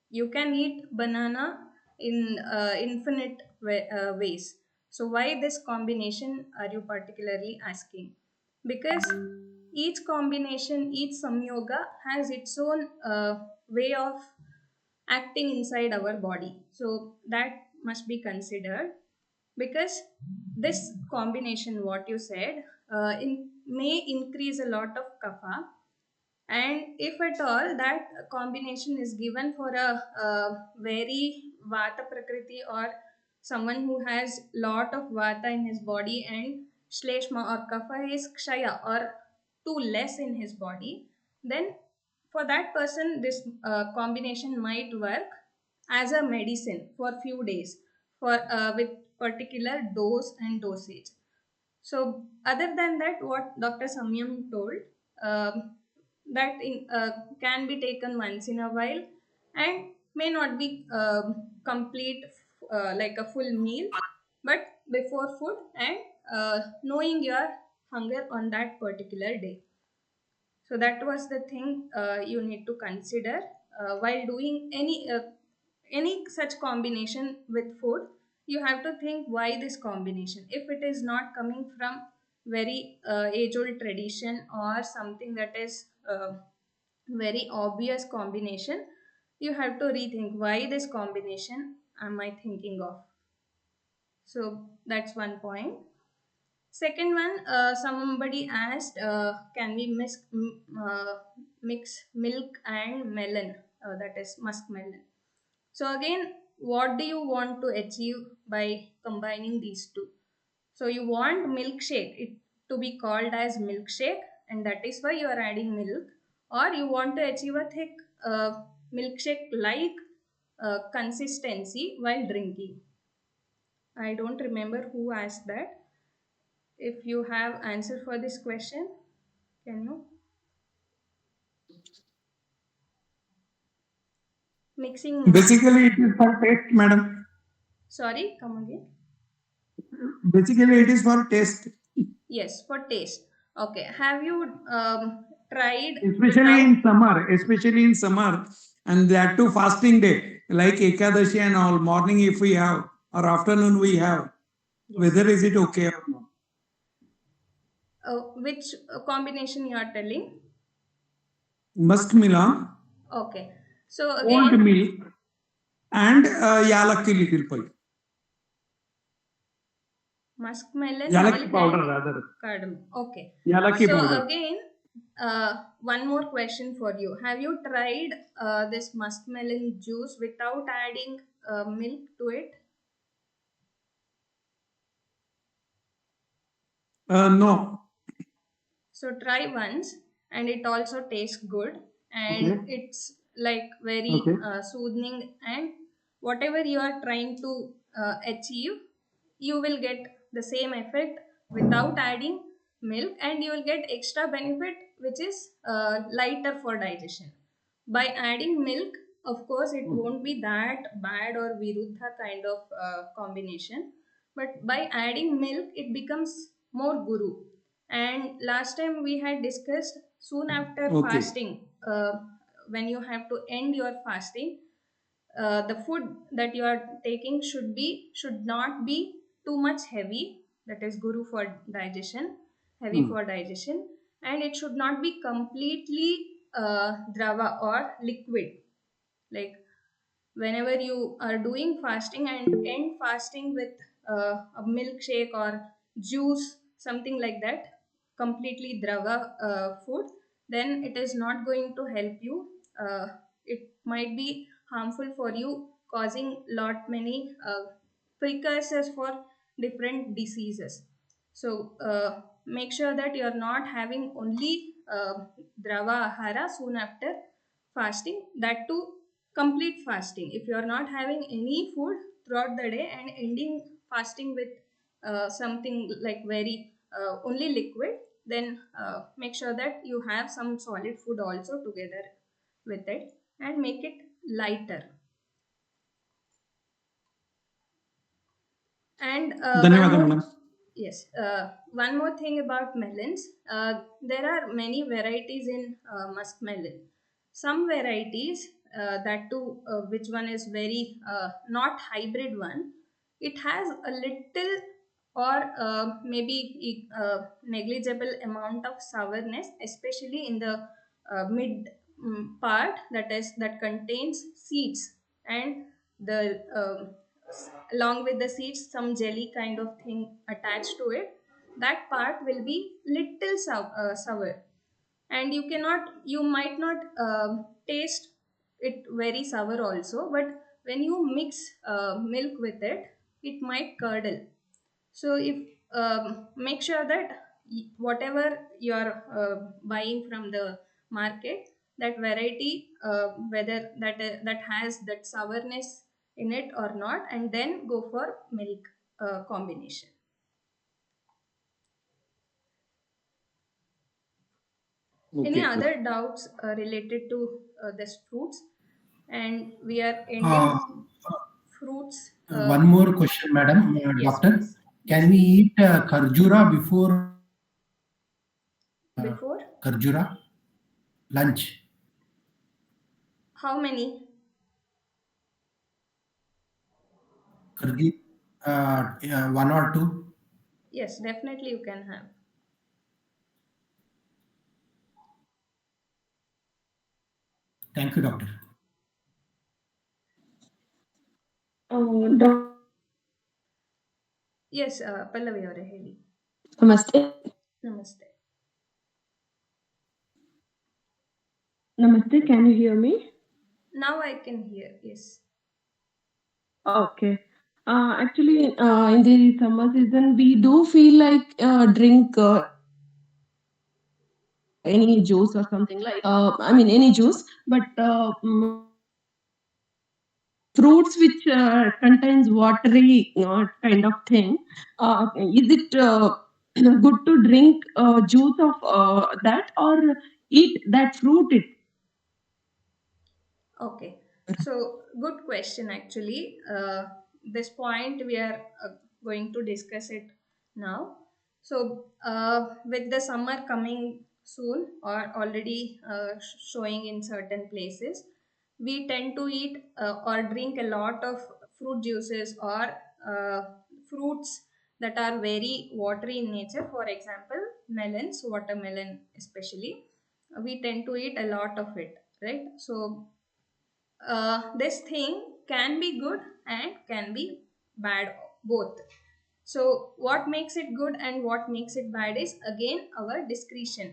[SPEAKER 1] you can eat banana in infinite ways. So why this combination are you particularly asking? Because each combination, each samyoga has its own way of acting inside our body, so that must be considered. Because this combination what you said may increase a lot of kapha, and if at all that combination is given for a very vata prakriti, or someone who has lot of vata in his body and shleshma or kapha is kshaya or too less in his body, then for that person this combination might work as a medicine for few days, for with particular dose and dosage. So other than that, what Dr. Samyam told, that can be taken once in a while and may not be complete like a full meal, but before food and knowing your hunger on that particular day. So that was the thing you need to consider while doing any such combination with food. You have to think why this combination. If it is not coming from very age-old tradition or something that is very obvious combination, you have to rethink why this combination am I thinking of. So that's one point. Second one, somebody asked, can we mix milk and melon, that is musk melon. So again, what do you want to achieve by combining these two? So you want milkshake it to be called as milkshake, and that is why you are adding milk, or you want to achieve a thick milkshake like consistency while drinking. I don't remember who asked that. If you have answer for this question, can you? Mixing
[SPEAKER 11] Basically, it is for taste, madam.
[SPEAKER 1] Sorry, come again.
[SPEAKER 11] Basically, it is for taste,
[SPEAKER 1] Yes, for taste. Okay. Have you tried
[SPEAKER 11] especially in summer, and that too fasting day, like Ekadashi and all. Morning, if we have, or afternoon we have, whether is it okay or not?
[SPEAKER 1] Which combination you are telling?
[SPEAKER 11] Musk melon,
[SPEAKER 1] Okay. So
[SPEAKER 11] old
[SPEAKER 1] again,
[SPEAKER 11] milk, and yalakki little pulp.
[SPEAKER 1] muskmelon,
[SPEAKER 11] Yalakki
[SPEAKER 1] milk,
[SPEAKER 11] powder
[SPEAKER 1] and
[SPEAKER 11] rather.
[SPEAKER 1] cardamom. Okay.
[SPEAKER 11] Yalakki
[SPEAKER 1] So
[SPEAKER 11] powder.
[SPEAKER 1] again, one more question for you. Have you tried this muskmelon juice without adding milk to it?
[SPEAKER 11] No.
[SPEAKER 1] So try once, and it also tastes good, and
[SPEAKER 11] Okay.
[SPEAKER 1] it's like very
[SPEAKER 11] Okay.
[SPEAKER 1] soothing, and whatever you are trying to achieve, you will get the same effect without adding milk, and you will get extra benefit which is lighter for digestion. By adding milk, of course it won't be that bad or viruddha kind of combination, but by adding milk it becomes more guru. And last time we had discussed, soon after
[SPEAKER 11] Okay.
[SPEAKER 1] fasting, when you have to end your fasting, the food that you are taking should not be too much heavy, that is guru for digestion, heavy for digestion, and it should not be completely drava or liquid. Like whenever you are doing fasting and end fasting with a milkshake or juice, something like that, completely drava food, then it is not going to help you. It might be harmful for you, causing lot many precursors for different diseases. So make sure that you are not having only drava ahara soon after fasting, that too complete fasting. If you are not having any food throughout the day and ending fasting with something like very only liquid, then make sure that you have some solid food also together with it and make it lighter. And
[SPEAKER 11] ಧನ್ಯವಾದ madam.
[SPEAKER 1] yes, one more thing about melons. There are many varieties in muskmelon. Some varieties, that too, which one is very not hybrid one, it has a little or maybe negligible amount of sourness, especially in the mid part, that contains seeds, and the along with the seeds some jelly kind of thing attached to it. That part will be little sour, and you might not taste it very sour also, but when you mix milk with it, it might curdle. So if make sure that whatever you're buying from the market, that variety, whether that has that sourness in it or not, and then go for milk combination. Any
[SPEAKER 11] Okay.
[SPEAKER 1] other doubts related to this fruits? And we are ending fruits.
[SPEAKER 8] One more question, madam.
[SPEAKER 1] Yes,
[SPEAKER 8] Doctor,
[SPEAKER 1] please.
[SPEAKER 8] can we eat kharjura before
[SPEAKER 1] Before
[SPEAKER 8] kharjura lunch?
[SPEAKER 1] how many?
[SPEAKER 8] One or two?
[SPEAKER 1] Yes, definitely you can have.
[SPEAKER 8] Thank you, doctor.
[SPEAKER 1] Yes, Pallavi ಅವರೇ ಹೇಳಿ.
[SPEAKER 7] Namaste.
[SPEAKER 1] Namaste.
[SPEAKER 7] Namaste. Can you hear me?
[SPEAKER 1] Now I can hear. Yes.
[SPEAKER 7] Okay. Actually, in the summer season, we do feel like drink any juice or something like. I mean, any juice, but fruits which contains watery kind of thing. Is it good to drink juice of that or eat that fruit?
[SPEAKER 1] Okay. So good question actually. This point we are going to discuss it now. So with the summer coming soon or already showing in certain places, we tend to eat or drink a lot of fruit juices or uh, fruits that are very watery in nature. For example, melons, watermelon especially, we tend to eat a lot of it, right? So this thing can be good and can be bad both. So what makes it good and what makes it bad is again our discretion.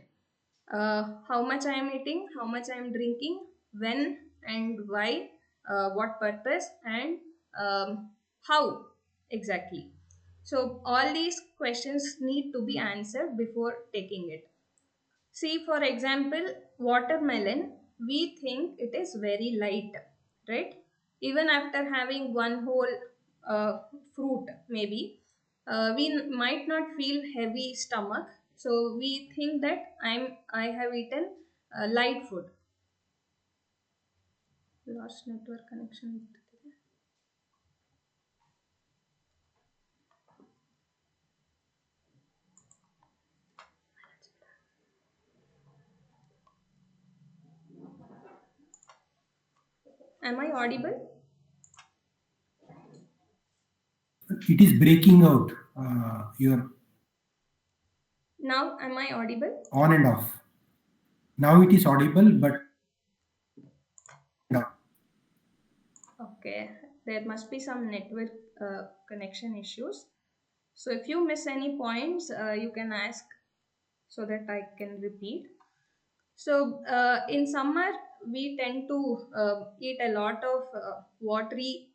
[SPEAKER 1] How much I am eating, how much I am drinking, when and why, what purpose, and how exactly. So all these questions need to be answered before taking it. See, for example, watermelon, we think it is very light, right? Even after having one whole fruit, maybe, we might not feel heavy stomach. So we think that I have eaten light food. Lost network connection. Am I audible?
[SPEAKER 8] It is breaking out. Your
[SPEAKER 1] Now, am I audible?
[SPEAKER 8] on and off. Now it is audible, but no.
[SPEAKER 1] Okay, there must be some network connection issues. So if you miss any points, you can ask so that I can repeat. So in summer, we tend to eat a lot of watery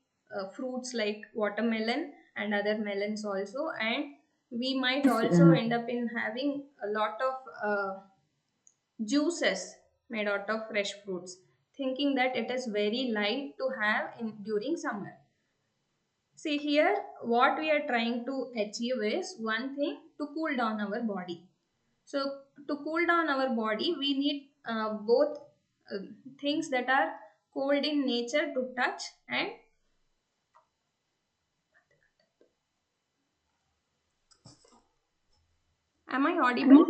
[SPEAKER 1] fruits like watermelon and other melons also, and we might also end up in having a lot of juices made out of fresh fruits, thinking that it is very light to have during summer. See here, what we are trying to achieve is one thing, to cool down our body. So to cool down our body, we need both things that are cold in nature to touch and am I audible?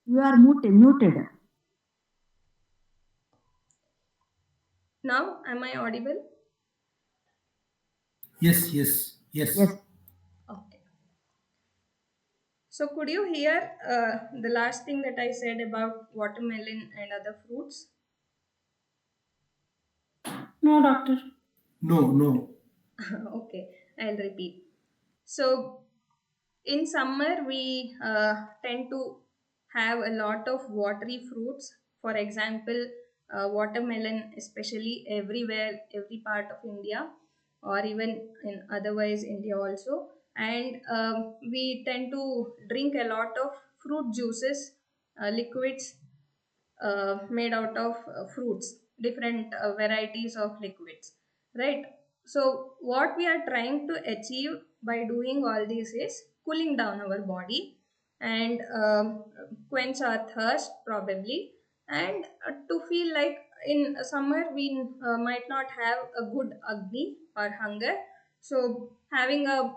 [SPEAKER 4] You are muted.
[SPEAKER 1] Now, am I audible?
[SPEAKER 8] Yes.
[SPEAKER 4] Yes.
[SPEAKER 1] Okay. So could you hear the last thing that I said about watermelon and other fruits?
[SPEAKER 10] No, doctor.
[SPEAKER 8] No.
[SPEAKER 1] Okay, I'll repeat. So in summer, we tend to have a lot of watery fruits. For example, watermelon, especially everywhere, every part of India, or even in otherwise India also. And we tend to drink a lot of fruit juices, liquids made out of fruits, different varieties of liquids, right? So, what we are trying to achieve by doing all this is cooling down our body and quench our thirst, probably, and to feel like in summer we might not have a good agni or hunger. So, having a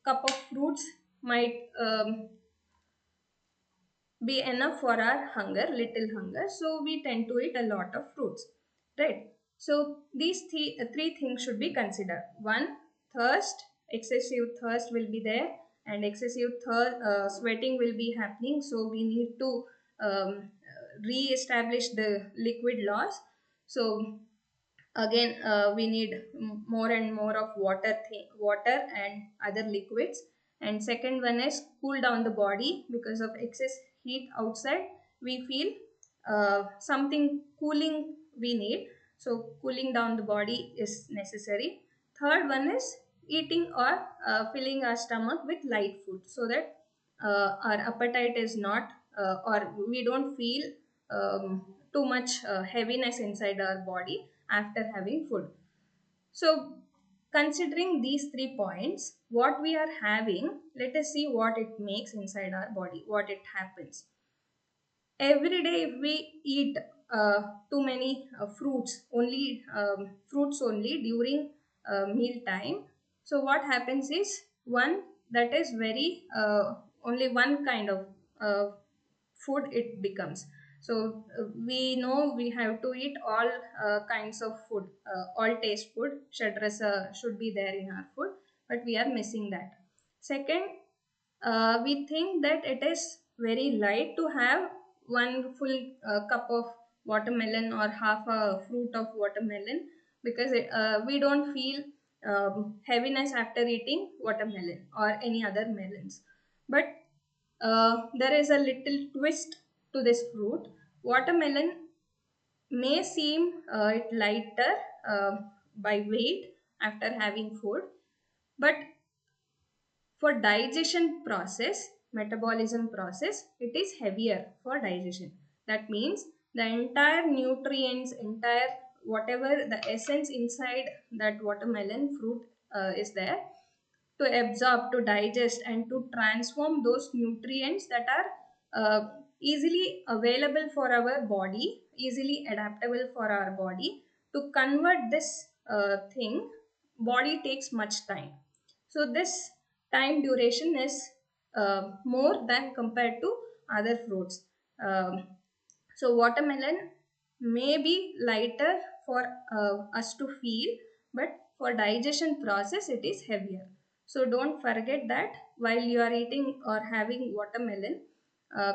[SPEAKER 1] cup of fruits might be enough for our hunger, little hunger. So we tend to eat a lot of fruits, right? So these three things should be considered. One, thirst, excessive thirst will be there, and excessive sweating will be happening. So we need to re-establish the liquid loss. So again we need more and more of water and other liquids. And second one is cool down the body because of excess heat outside. We feel something cooling we need, so cooling down the body is necessary. Third one is eating or filling our stomach with light food so that our appetite is not or we don't feel too much heaviness inside our body after having food. So, considering these 3 points, what we are having, let us see what it makes inside our body, what it happens. Every day, if we eat too many fruits only during meal time, so what happens is one that is very only one kind of uh, food it becomes. So we know we have to eat all kinds of food, all taste food. Shadrasa should be there in our food, but we are missing that. Second, we think that it is very light to have one full cup of watermelon or half a fruit of watermelon because we don't feel heaviness after eating watermelon or any other melons. But there is a little twist to this fruit. Watermelon may seem it lighter by weight after having food, but for digestion process, metabolism process, it is heavier for digestion. That means the entire nutrients, entire whatever the essence inside that watermelon fruit is there, to absorb, to digest, and to transform those nutrients that are easily available for our body, easily adaptable for our body, to convert this thing, body takes much time. So this time duration is more than compared to other fruits. Um, so watermelon may be lighter for us to feel, but for digestion process it is heavier. So don't forget that while you are eating or having watermelon,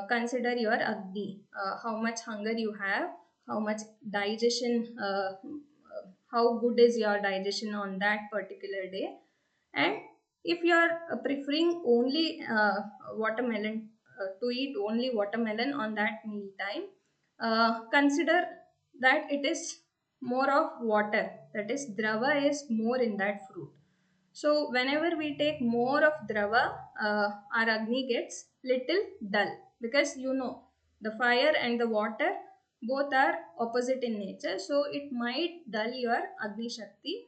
[SPEAKER 1] consider your agni, how much hunger you have, how much digestion, how good is your digestion on that particular day. And if you are preferring only watermelon, to eat only watermelon on that meal time, consider that it is more of water, that is drava is more in that fruit. So whenever we take more of drava, our agni gets little dull. because the fire and the water both are opposite in nature, so it might dull your Agni Shakti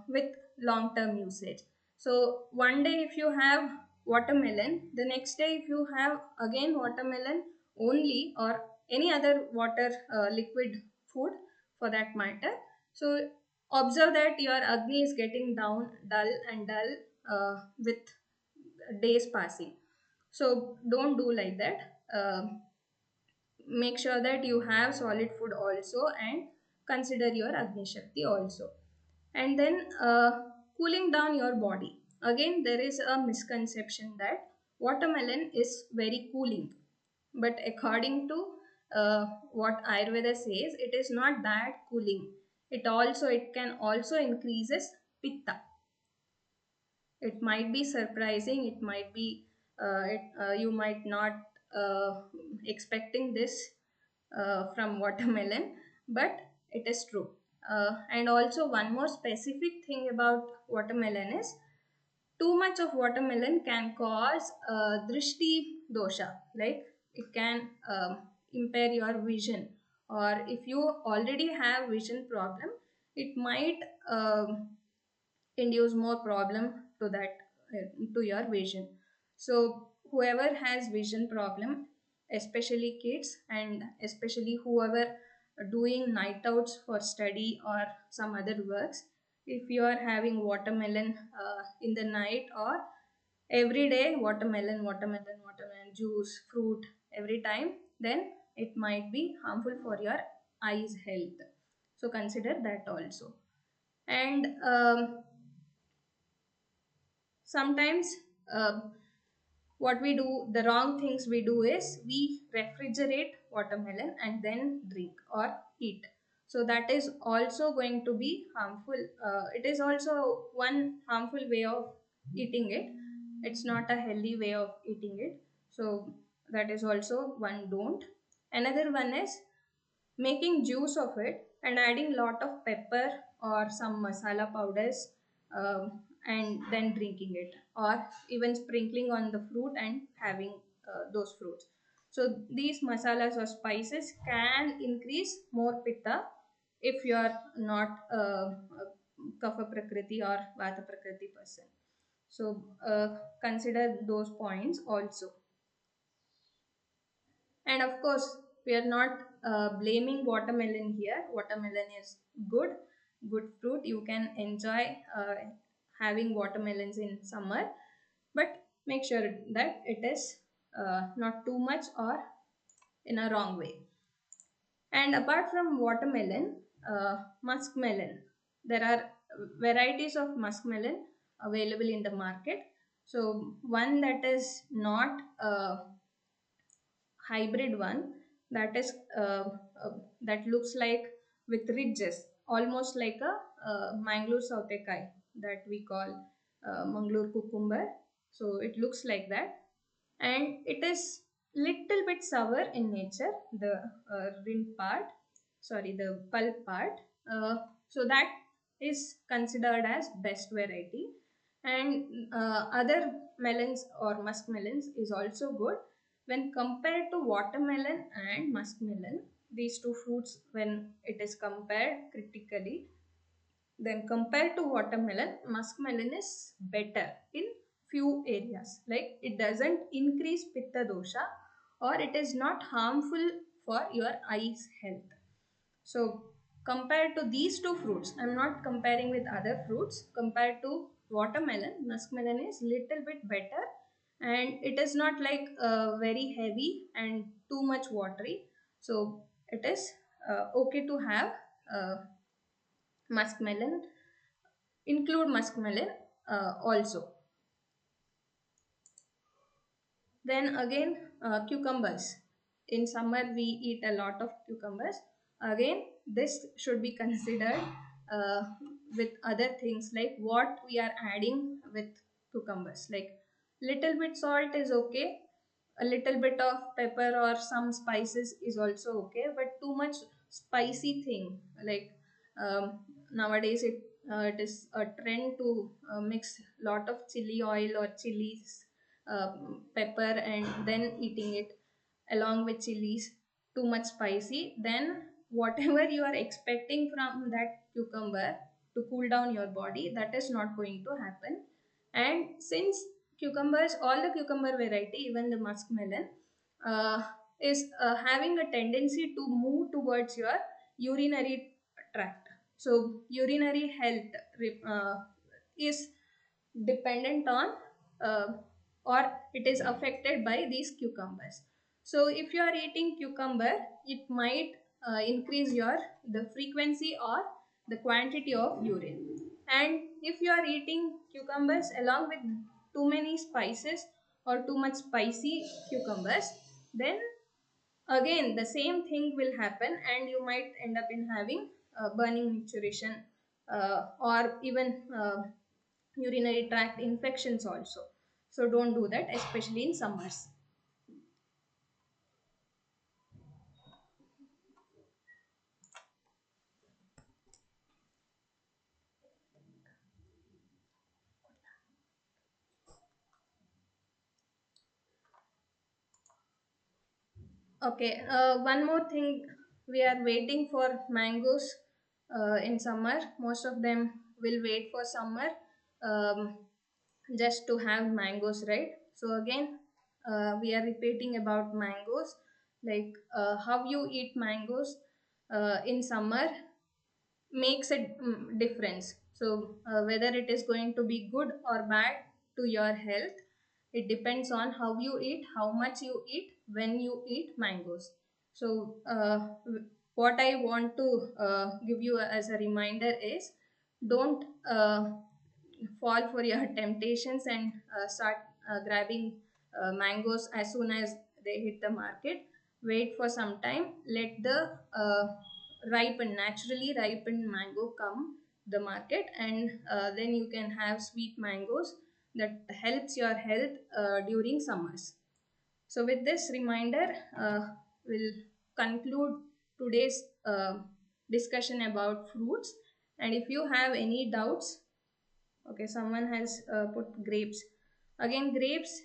[SPEAKER 1] with long term usage. So one day if you have watermelon, the next day if you have again watermelon only, or any other water liquid food for that matter, so observe that your Agni is getting down dull and dull with days passing. So don't do like that. Make sure that you have solid food also, and consider your Agni Shakti also. And then cooling down your body. Again, there is a misconception that watermelon is very cooling, but according to what Ayurveda says, it is not that cooling. It can also increases pitta. It might be surprising, it might be you might not uh, expecting this from watermelon, but it is true. And also one more specific thing about watermelon is, too much of watermelon can cause drishti dosha, like it can impair your vision, or if you already have vision problem, it might induce more problem to that to your vision. So whoever has vision problem, especially kids, and especially whoever doing night outs for study or some other works, if you are having watermelon in the night, or every day watermelon juice, fruit every time, then it might be harmful for your eyes health. So consider that also. And sometimes what we do, the wrong things we do is we refrigerate watermelon and then drink or eat. So that is also going to be harmful. It is also one harmful way of eating it. It's not a healthy way of eating it. So that is also one don't. Another one is making juice of it and adding lot of pepper or some masala powders, and then drinking it, or even sprinkling on the fruit and having those fruits. So these masalas or spices can increase more pitta if you are not a kapha prakriti or vata prakriti person. So consider those points also. And of course, we are not blaming watermelon here. Watermelon is good, good fruit. You can enjoy having watermelons in summer, but make sure that it is not too much or in a wrong way. And apart from watermelon, muskmelon. There are varieties of muskmelon available in the market. So one that is not hybrid one, that is that looks like with ridges, almost like a Mangalore sautekai, that we call Mangalore cucumber. So it looks like that, and it is little bit sour in nature, the rind part, sorry, the pulp part. So that is considered as best variety. And other melons or musk melons is also good. When compared to watermelon and muskmelon, these two fruits, when it is compared critically, then compared to watermelon, muskmelon is better in few areas. Like it doesn't increase pitta dosha, or it is not harmful for your eyes health. So compared to these two fruits, I'm not comparing with other fruits. Compared to watermelon, muskmelon is little bit better, and it is not like very heavy and too much watery. So it is okay to have uh, muskmelon. Include muskmelon also. Then again, cucumbers. In summer, we eat a lot of cucumbers. Again, this should be considered with other things, like what we are adding with cucumbers. Like little bit salt is okay, a little bit of pepper or some spices is also okay, but too much spicy thing, like nowadays it is a trend to mix lot of chili oil or chilies pepper and then eating it along with chilies, too much spicy, then whatever you are expecting from that cucumber to cool down your body, that is not going to happen. And since cucumbers, all the cucumber variety, even the muskmelon, uh, is having a tendency to move towards your urinary tract. So urinary health is dependent on uh, or it is affected by these cucumbers. So if you are eating cucumber, it might increase your the frequency or the quantity of urine. And if you are eating cucumbers along with too many spices or too much spicy cucumbers, then again the same thing will happen and you might end up in having burning micturition or even urinary tract infections also. So don't do that, especially in summers. Okay, one more thing, we are waiting for mangoes in summer. Most of them will wait for summer um, just to have mangoes, right? So again, we are repeating about mangoes, like how you eat mangoes in summer makes a difference. So whether it is going to be good or bad to your health, it depends on how you eat, how much you eat when you eat mangoes. So what I want to give you as a reminder is, don't fall for your temptations and start grabbing mangoes as soon as they hit the market. Wait for some time, let the naturally ripened mango come the market, and then you can have sweet mangoes that helps your health during summers. So with this reminder, we'll conclude today's discussion about fruits. And if you have any doubts, okay, someone has put grapes. Again, grapes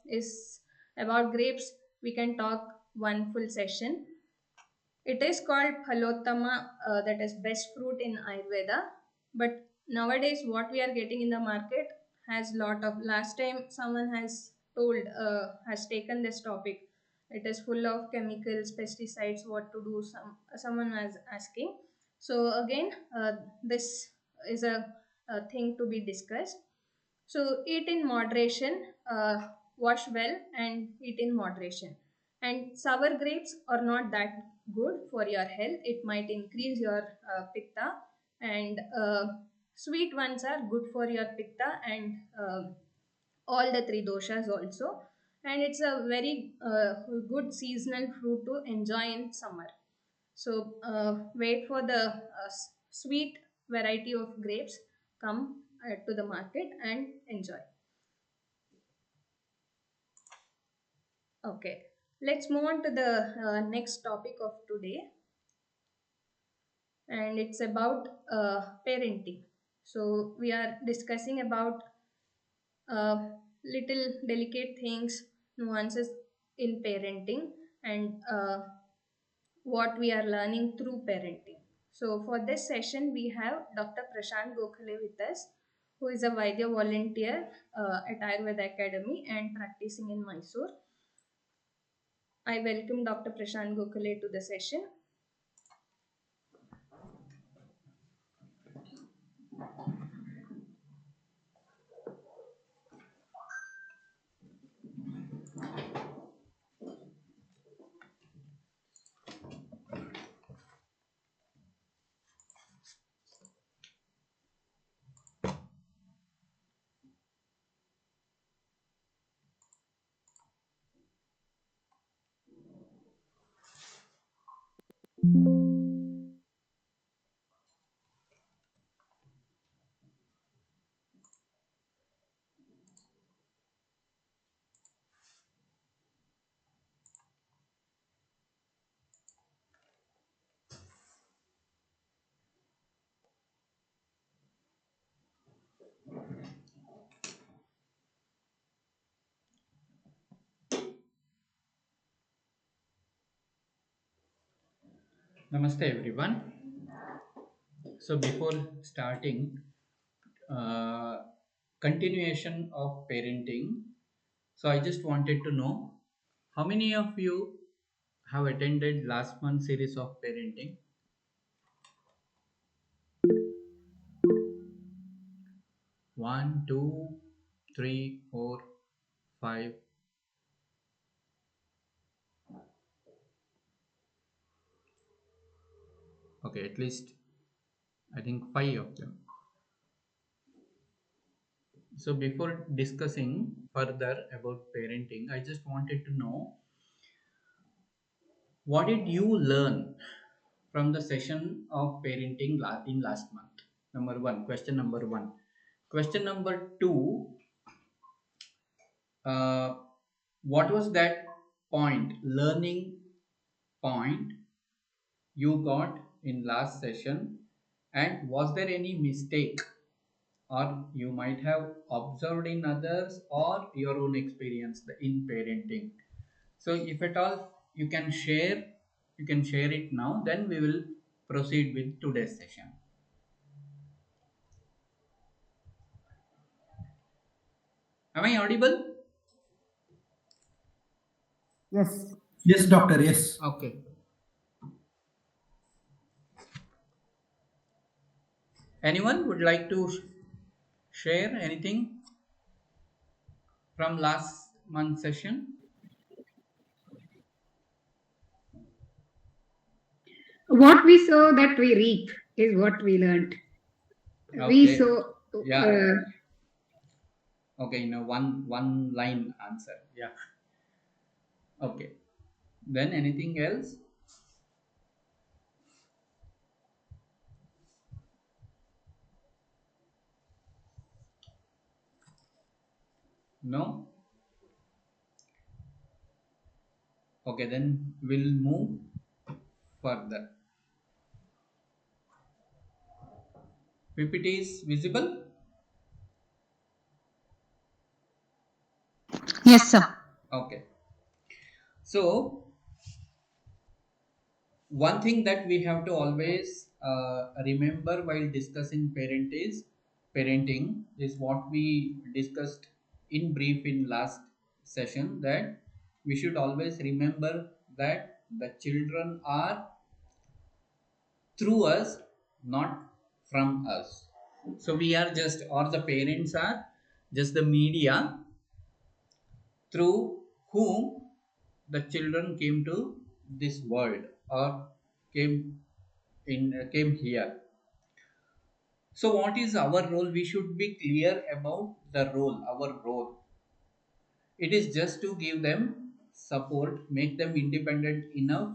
[SPEAKER 1] is about grapes. We can talk one full session. It is called Phalottama, that is best fruit in Ayurveda. But nowadays, what we are getting in the market has lot of. Last time, someone has taken this topic. It is full of chemicals, pesticides. What to do? Someone was asking. So again, this is a thing to be discussed. So eat in moderation, wash well, and eat in moderation. And sour grapes are not that good for your health. It might increase your pitta, and sweet ones are good for your pitta and all the three doshas also. And it's a very good seasonal fruit to enjoy in summer. So wait for the sweet variety of grapes come to the market and enjoy. Okay, let's move on to the next topic of today, and it's about parenting. So we are discussing about uh, little delicate things, nuances in parenting, and what we are learning through parenting. So for this session, we have Dr. Prashant Gokhale with us, who is a Vaidya volunteer at Ayurveda Academy and practicing in Mysore. I welcome Dr. Prashant Gokhale to the session.
[SPEAKER 12] Namaste everyone. So before starting continuation of parenting, so I just wanted to know how many of you have attended last month's series of parenting? One, two, three, four, five. Okay, at least I think 5 of them. So before discussing further about parenting, I just wanted to know what did you learn from the session of parenting in last month? Number one, question number one. Question number two, what was that learning point you got in last session, and was there any mistake or you might have observed in others or your own experience in parenting? So if at all you can share it now, then we will proceed with today's session. Am I audible?
[SPEAKER 4] Yes.
[SPEAKER 8] Yes, doctor. Yes.
[SPEAKER 12] Okay. Anyone would like to share anything from last month's session?
[SPEAKER 3] What we sow, that we reap, is what we learned.
[SPEAKER 12] Okay.
[SPEAKER 3] We sow.
[SPEAKER 12] Yeah. Okay, one line answer. Yeah. Okay. Then anything else? No? Okay, then we'll move further. PPT is visible?
[SPEAKER 4] Yes, sir.
[SPEAKER 12] Okay. So, one thing that we have to always remember while discussing parenting is what we discussed in brief in last session, that we should always remember that the children are through us, not from us. So we are just, or the parents are just the media through whom the children came to this world or came here. So what is our role? We should be clear about our role. It is just to give them support, make them independent enough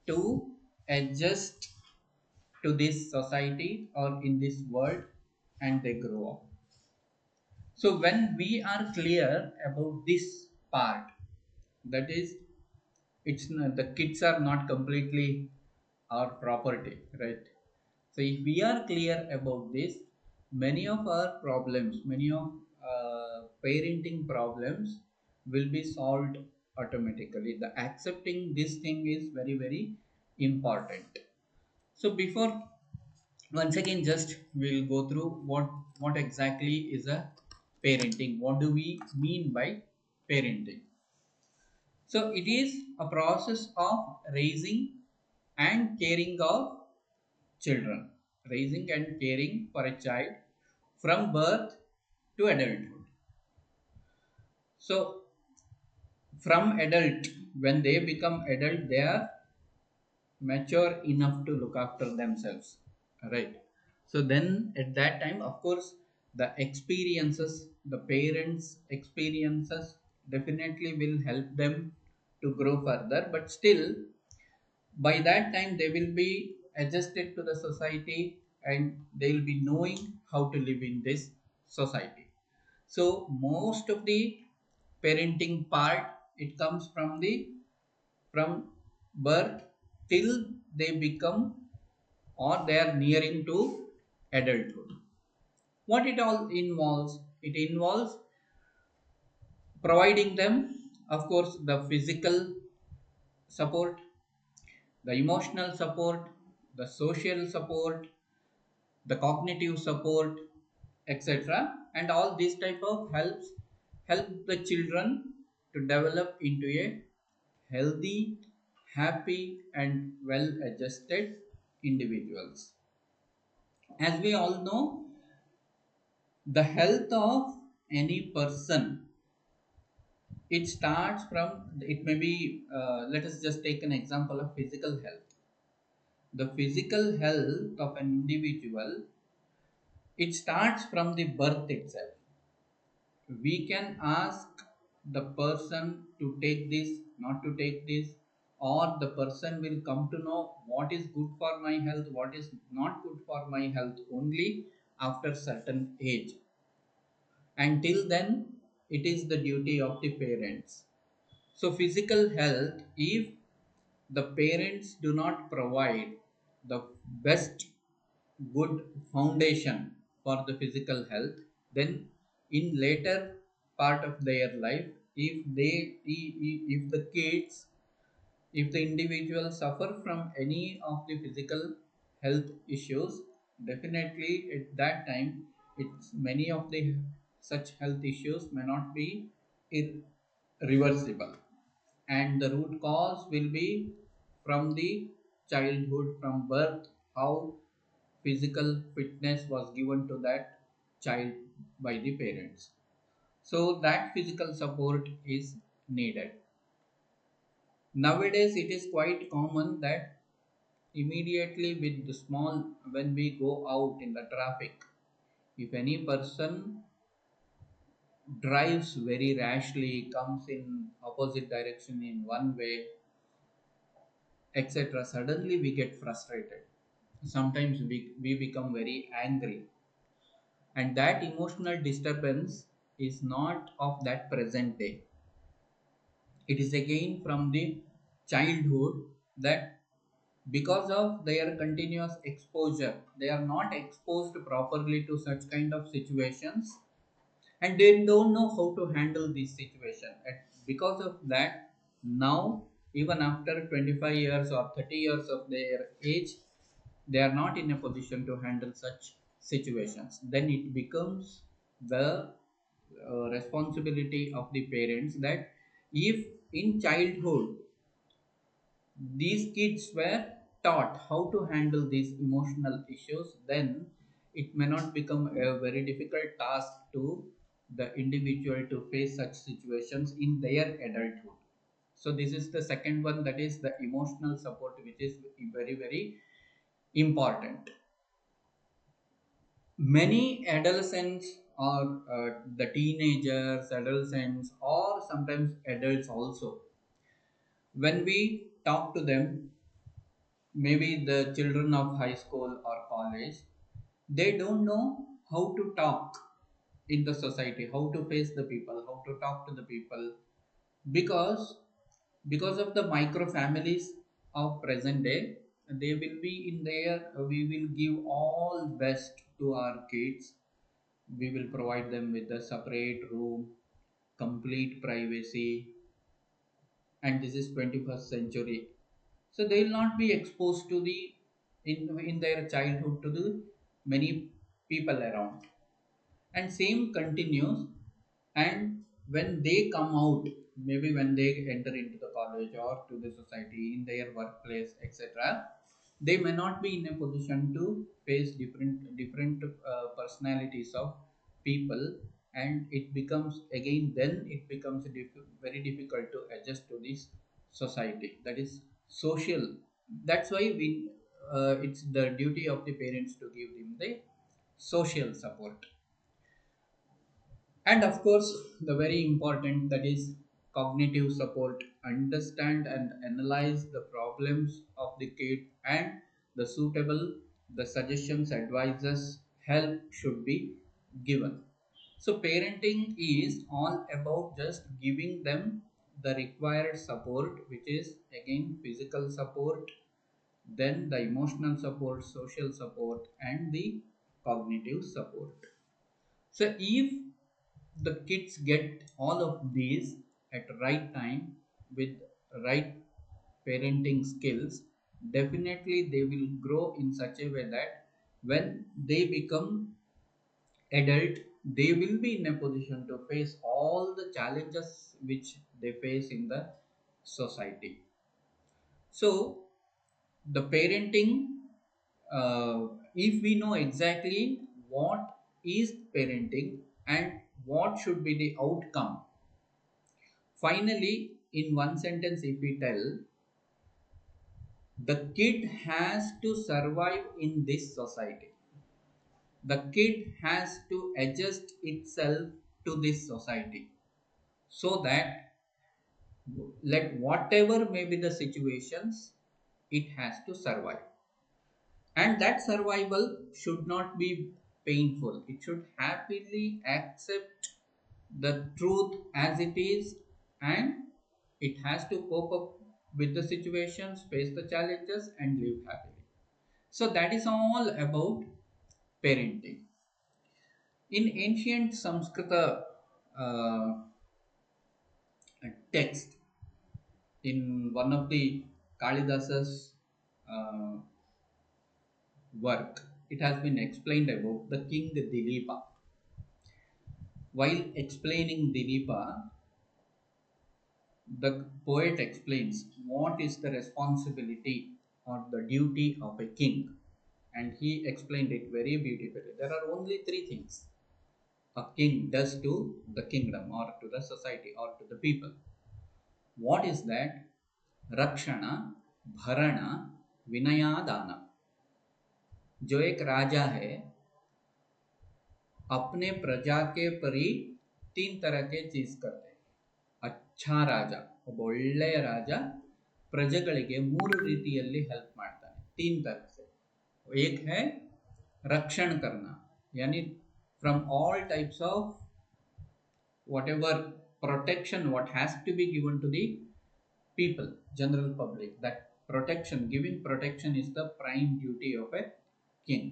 [SPEAKER 12] to adjust to this society or in this world, and they grow up. So when we are clear about this part, that is, it's not, the kids are not completely our property, right? So if we are clear about this, many of our problems, many of parenting problems will be solved automatically. The accepting this thing is very, very important. So before, once again, just we'll go through what exactly is a parenting. What do we mean by parenting? So it is a process of raising and caring of children, raising and caring for a child from birth to adulthood. So from adult, when they become adult, they are mature enough to look after themselves, right? So then at that time, of course, the experiences, the parents experiences definitely will help them to grow further, but still by that time they will be adjusted to the society and they will be knowing how to live in this society. So most of the parenting part, it comes from birth till they become or they are nearing to adulthood. What it all involves? It involves providing them, of course, the physical support, the emotional support, the social support, the cognitive support, etc. And all these type of help the children to develop into a healthy, happy, and well adjusted individuals. As we all know, the health of any person, it starts from, it may be, let us just take an example of physical health. The physical health of an individual, it starts from the birth itself. We can ask the person to take this, not to take this, or the person will come to know what is good for my health, what is not good for my health only after certain age. Until then, it is the duty of the parents. So, physical health, if the parents do not provide the best good foundation for the physical health, then in later part of their life, if the kids, if the individuals suffer from any of the physical health issues, definitely at that time, it's many of the such health issues may not be irreversible, and the root cause will be from the childhood, from birth, how physical fitness was given to that child by the parents. So that physical support is needed. Nowadays, it is quite common that immediately with the small, when we go out in the traffic, if any person drives very rashly, comes in opposite direction in one way, etc., suddenly we get frustrated. Sometimes we become very angry, and that emotional disturbance is not of that present day. It is again from the childhood, that because of their continuous exposure, they are not exposed properly to such kind of situations, and they don't know how to handle this situation. And because of that, now even after 25 years or 30 years of their age, they are not in a position to handle such situations. Then it becomes the responsibility of the parents, that if in childhood these kids were taught how to handle these emotional issues, then it may not become a very difficult task to the individual to face such situations in their adulthood. So this is the second one, that is the emotional support, which is very, very important. Many adolescents, or the teenagers, adolescents, or sometimes adults also, when we talk to them, maybe the children of high school or college, they don't know how to talk in the society, how to face the people, how to talk to the people, because of the micro families of present day. They will be in there, we will give all best to our kids, we will provide them with a separate room, complete privacy, and this is 21st century. So they will not be exposed to the in their childhood to the many people around, and same continues. And when they come out, maybe when they enter into the college or to the society, in their workplace, etc., they may not be in a position to face different personalities of people, and it becomes again, then it becomes very difficult to adjust to this society, that is social. That's why we it's the duty of the parents to give them the social support. And of course, the very important, that is cognitive support, understand and analyze the problems of the kid, and the suitable, the suggestions, advices, help should be given. So parenting is all about just giving them the required support, which is again physical support, then the emotional support, social support, and the cognitive support. So if the kids get all of these at right time with right parenting skills, definitely they will grow in such a way that when they become adult, they will be in a position to face all the challenges which they face in the society. So the parenting, if we know exactly what is parenting and what should be the outcome, finally in one sentence if we tell, the kid has to survive in this society, the kid has to adjust itself to this society, so that let whatever may be the situations, it has to survive. And that survival should not be painful. It should happily accept the truth as it is, and it has to cope up with the situations, face the challenges, and live happily. So, that is all about parenting. In ancient Samskrita text, in one of the Kalidasa's uh, work, it has been explained about the king Dilipa. While explaining Dilipa, the poet explains what is the responsibility or the duty of a king, and he explained it very beautifully. There are only three things a king does to the kingdom or to the society or to the people. What is that? Rakshana, Bharana, Vinayadana. जो एक राजा है अपने प्रजा के परी तीन तरह के चीज करते हैं अच्छा ರಾಜ ಒಬ್ಬ ಒಳ್ಳೆಯ ರಾಜ ಪ್ರಜೆಗಳಿಗೆ ಮೂರು ರೀತಿಯಲ್ಲಿ ಹೆಲ್ಪ್ ಮಾಡ್ತಾನೆ तीन तरह से एक है रक्षण करना यानी from all types of whatever protection what has to be given to the people general public that protection giving protection is the prime duty of a king.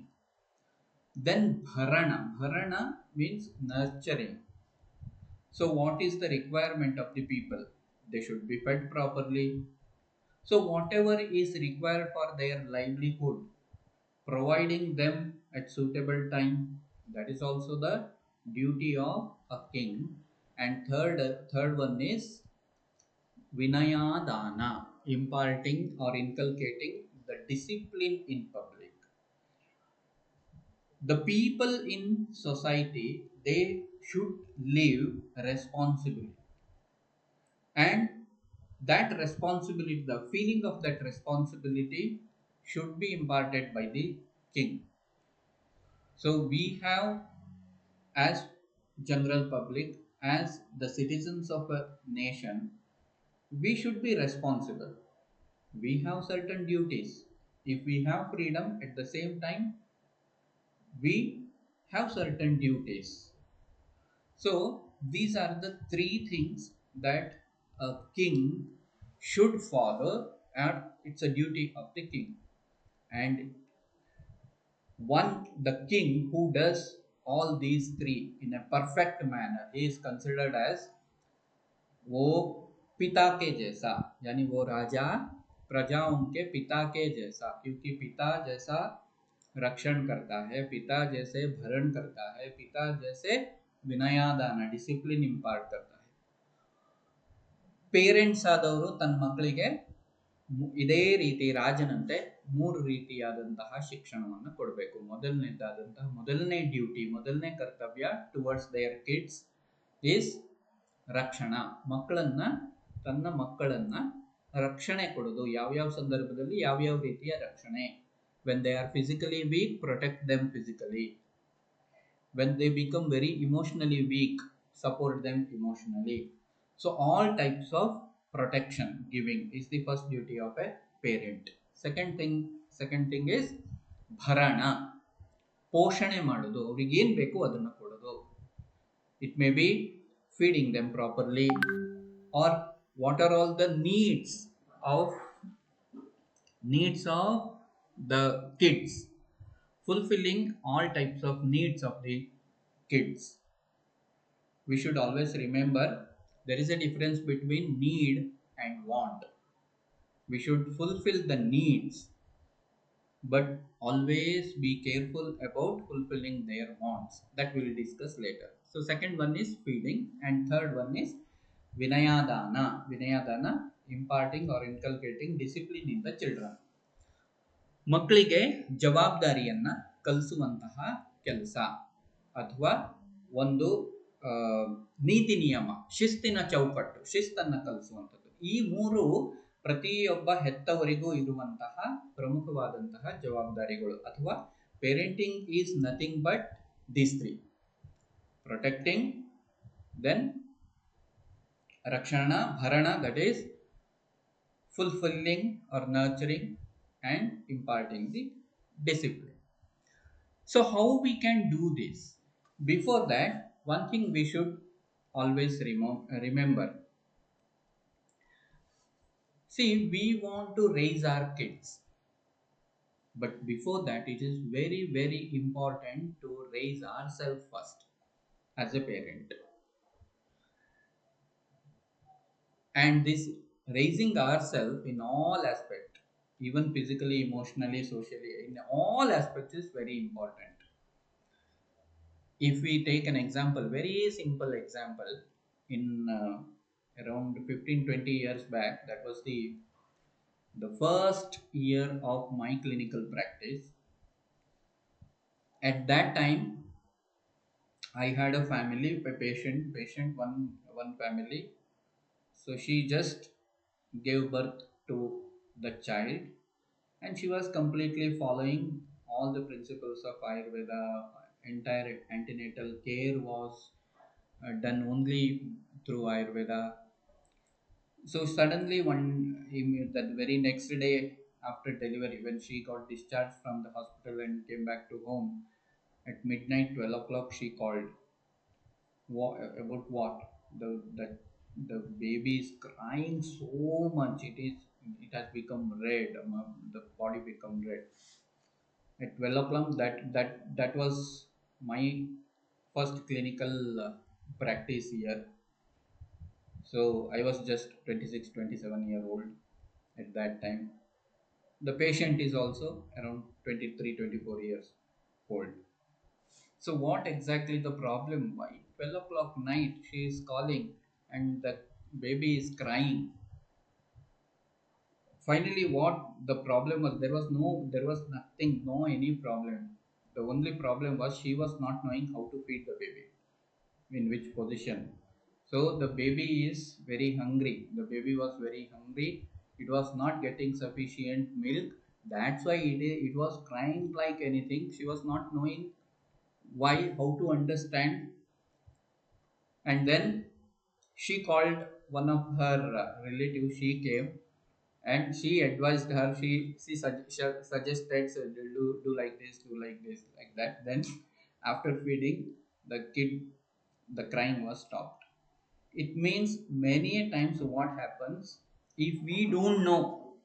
[SPEAKER 12] Then bharana means nurturing. So what is the requirement of the people? They should be fed properly. So whatever is required for their livelihood, providing them at suitable time, that is also the duty of a king. And third one is vinayadana, imparting or inculcating the discipline in public. The people in society, they should live responsibly, and that responsibility, the feeling of that responsibility should be imparted by the king. So we have, as general public, as the citizens of a nation, we should be responsible. We have certain duties. If we have freedom, at the same time we have certain duties. So these are the three things that a king should follow, and it's a duty of the king. And the king who does all these three in a perfect manner, he is considered as वो पिता के जैसा, यानी वो राजा प्रजाओं के पिता के जैसा, क्योंकि पिता जैसा रक्षण करता है, पिता जैसे भरण करता है, पिता जैसे विनयादाನ ಡಿಸಿಪ್ಲಿನ್ ಇಂಪಾರ್ಟ್ करता है. ಪೇರೆಂಟ್ಸ್ ಆದವರು ತನ್ನ ಮಕ್ಕಳಿಗೆ ಇದೇ ರೀತಿ ರಾಜನಂತೆ ಮೂರು ರೀತಿಯಾದಂತಹ ಶಿಕ್ಷಣವನ್ನು ಕೊಡಬೇಕು. ಮೊದಲನೇ ಡ್ಯೂಟಿ, ಮೊದಲನೇ ಕರ್ತವ್ಯ ಟುವರ್ಡ್ಸ್ ದೇಯರ್ ಕಿಡ್ಸ್ ಈಸ್ ರಕ್ಷಣ. ತನ್ನ ಮಕ್ಕಳನ್ನ ರಕ್ಷಣೆ ಕೊಡೋದು. ಯಾವ್ಯಾವ ಸಂದರ್ಭದಲ್ಲಿ ಯಾವ್ಯಾವ ರೀತಿಯ ರಕ್ಷಣೆ? when they are physically weak, protect them physically. When they become very emotionally weak, support them emotionally. So all types of protection giving is the first duty of a parent. Second thing is bharana, ಪೋಷಣೆ ಮಾಡೋದು. ಅವ್ರಿಗೆ ಏನು ಬೇಕು ಅದನ್ನು ಕೊಡೋದು. It may be feeding them properly, or what are all the needs of the kids, fulfilling all types of needs of the kids. We should always remember there is a difference between need and want. We should fulfill the needs, but always be careful about fulfilling their wants. That we will discuss later. So second one is feeding, and third one is vinayadana. Vinayadana, imparting or inculcating discipline in the children. ಮಕ್ಕಳಿಗೆ ಜವಾಬ್ದಾರಿಯನ್ನ ಕಲಿಸುವಂತಹ ಕೆಲಸ ಅಥವಾ ಒಂದು ನೀತಿ ನಿಯಮ, ಶಿಸ್ತಿನ ಚೌಕಟ್ಟು, ಶಿಸ್ತನ್ನು ಕಲಿಸುವಂಥದ್ದು. ಈ ಮೂರು ಪ್ರತಿಯೊಬ್ಬ ಹೆತ್ತವರಿಗೂ ಇರುವಂತಹ ಪ್ರಮುಖವಾದಂತಹ ಜವಾಬ್ದಾರಿಗಳು. ಅಥವಾ parenting is nothing but these three: protecting, then ರಕ್ಷಣಾ ಭರಣ, that is fulfilling or nurturing, and imparting the discipline. So how we can do this? Before that, one thing we should always remember. See, we want to raise our kids, but before that it is very, very important to raise ourselves first as a parent. And this raising ourselves in all aspects, even physically, emotionally, socially, in all aspects, is very important. If we take an example, very simple example, in around 15-20 years back, that was the first year of my clinical practice. At that time, I had a family, a patient, one family. So she just gave birth to the child, and she was completely following all the principles of Ayurveda. Entire antenatal care was done only through Ayurveda. So suddenly that very next day after delivery, when she got discharged from the hospital and came back to home, at midnight, 12 o'clock, she called. About what? The baby is crying so much, it has become red, the body become red. At 12 o'clock, that was my first clinical practice year. So I was just 26-27 year old at that time. The patient is also around 23-24 years old. So what exactly the problem? Why 12 o'clock night she is calling and the baby is crying? Finally, what the problem was? There was nothing, no any problem. The only problem was she was not knowing how to feed the baby, in which position. So the baby is very hungry. The baby was very hungry. It was not getting sufficient milk. That's why it was crying like anything. She was not knowing why, how to understand. And then she called one of her relatives. She came and she advised her. She suggested, so do like this, do like this, like that. Then after feeding the kid, the crying was stopped. It means many a times what happens, if we don't know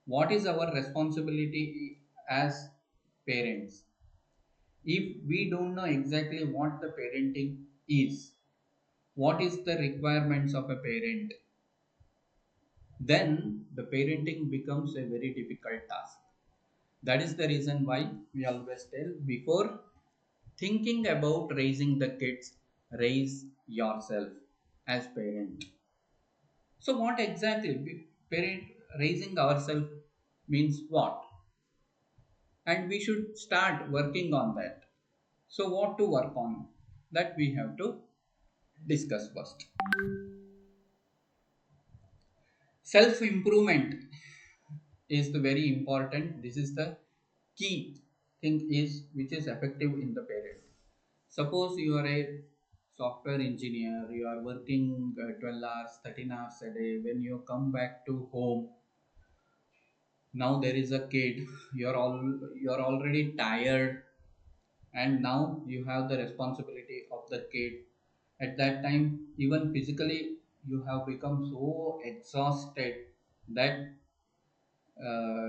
[SPEAKER 12] what is our responsibility as parents, if we don't know exactly what the parenting is, what is the requirements of a parent, then the parenting becomes a very difficult task. That is the reason why we always tell, before thinking about raising the kids, raise yourself as parent. So what exactly parent raising ourselves means what? And we should start working on that. So what to work on? That we have to discuss first. Self-improvement is the very important. This is the key thing is which is effective in the parent. Suppose you are a software engineer, you are working 12 hours, 13 hours a day. When you come back to home, now there is a kid, you're already tired, and now you have the responsibility of the kid. At that time, even physically, you have become so exhausted that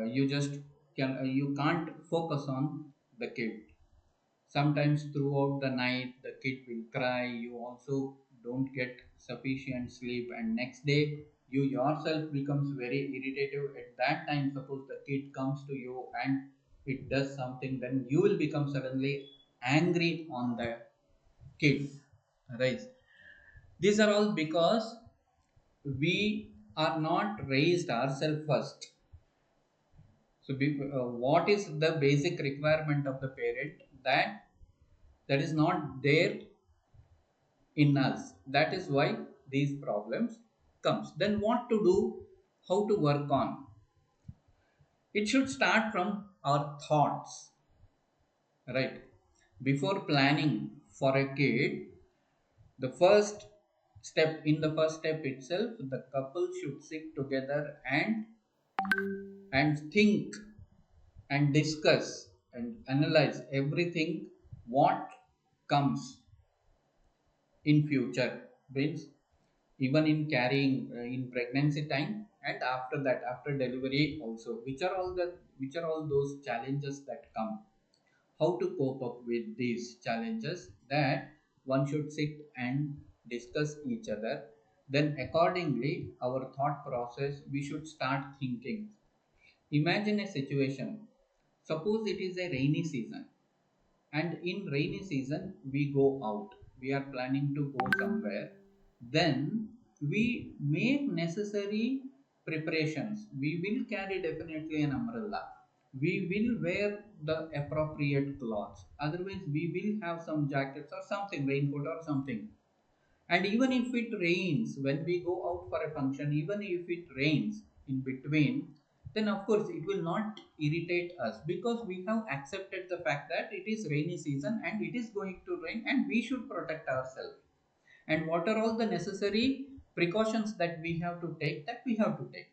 [SPEAKER 12] you can't focus on the kid. Sometimes throughout the night the kid will cry, you also don't get sufficient sleep, and next day you yourself becomes very irritative. At that time, suppose the kid comes to you and it does something, then you will become suddenly angry on the kid, right? These are all because we are not raised ourselves first. So what is the basic requirement of the parent? That is not there in us. That is why these problems comes. Then what to do, how to work on? It should start from our thoughts, right? Before planning for a kid, the first first step itself, the couple should sit together and think and discuss and analyze everything what comes in future, means even in carrying in pregnancy time, and after that, after delivery also, which are all those challenges that come, how to cope up with these challenges, that one should sit and discuss each other. Then accordingly, our thought process, we should start thinking. Imagine a situation, suppose it is a rainy season, and in rainy season we go out, we are planning to go somewhere. Then we make necessary preparations. We will carry definitely an umbrella, we will wear the appropriate clothes, otherwise we will have some jackets or something, raincoat or something. And even if it rains, when we go out for a function, even if it rains in between, then of course it will not irritate us, because we have accepted the fact that it is rainy season and it is going to rain and we should protect ourselves. And what are all the necessary precautions that we have to take, that we have to take.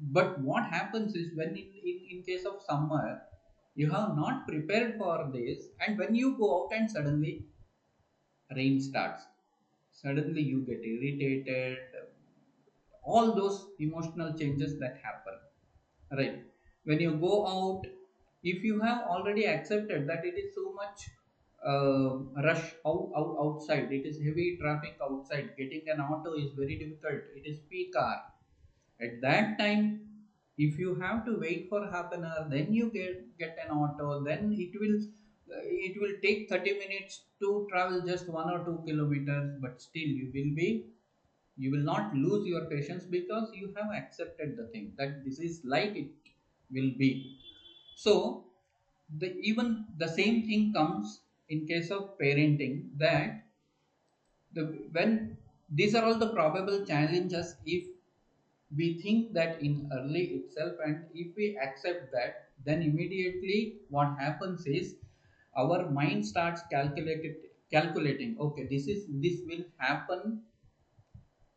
[SPEAKER 12] But what happens is, when in case of summer, you have not prepared for this, and when you go out and suddenly rain starts, suddenly you get irritated, all those emotional changes that happen, right? When you go out, if you have already accepted that it is so much rush outside, it is heavy traffic outside, getting an auto is very difficult, it is peak hour. At that time, if you have to wait for half an hour, then you get an auto, then it will take 30 minutes to travel just 1 or 2 kilometers, but still you will not lose your patience, because you have accepted the thing that this is like it will be. So even the same thing comes in case of parenting, that when these are all the probable challenges, if we think that in early itself, and if we accept that, then immediately what happens is, our mind starts calculating, okay, this will happen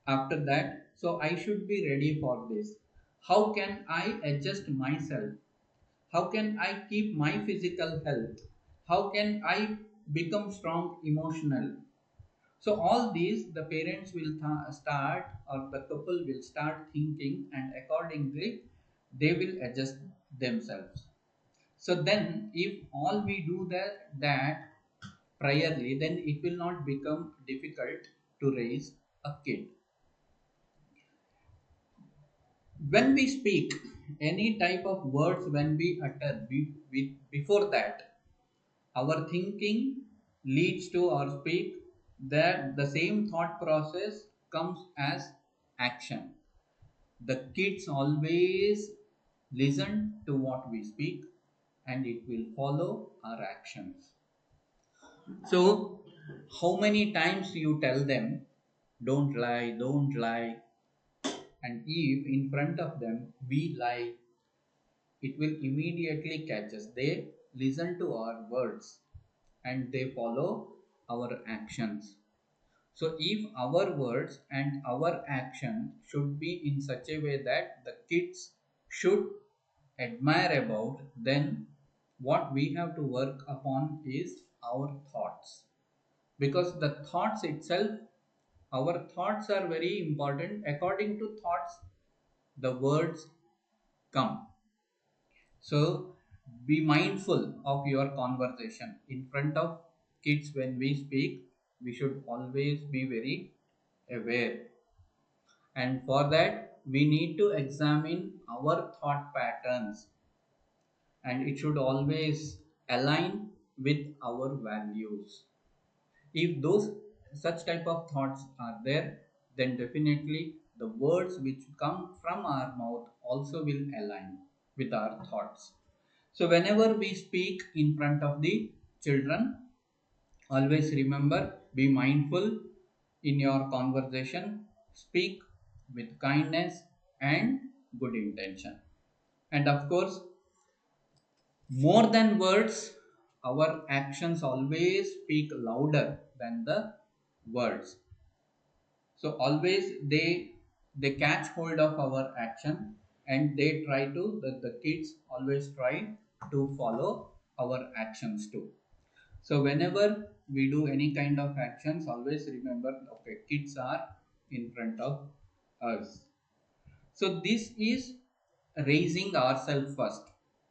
[SPEAKER 12] after that, so I should be ready for this. How can I adjust myself? How can I keep my physical health? How can I become strong emotional? So all these, the parents will start, or the couple will start thinking, and accordingly they will adjust themselves. So then if all we do that priorly, then it will not become difficult to raise a kid. When we speak any type of words, when we utter, before that, our thinking leads to our speak, that the same thought process comes as action. The kids always listen to what we speak, and it will follow our actions. So how many times you tell them, don't lie, don't lie, and if in front of them we lie, it will immediately catch us. They listen to our words and they follow our actions. So if our words and our action should be in such a way that the kids should admire about, then what we have to work upon is our thoughts. Because the thoughts itself, our thoughts are very important. According to thoughts, the words come. So be mindful of your conversation in front of kids. When we speak, we should always be very aware, and for that we need to examine our thought patterns, and it should always align with our values. If those such type of thoughts are there, then definitely the words which come from our mouth also will align with our thoughts. So whenever we speak in front of the children, always remember, be mindful in your conversation, speak with kindness and good intention. And of course, more than words, our actions always speak louder than the words. So always they catch hold of our action, and they try to the kids always try to follow our actions too. So whenever we do any kind of actions, always remember, okay, kids are in front of us. So this is raising ourselves first.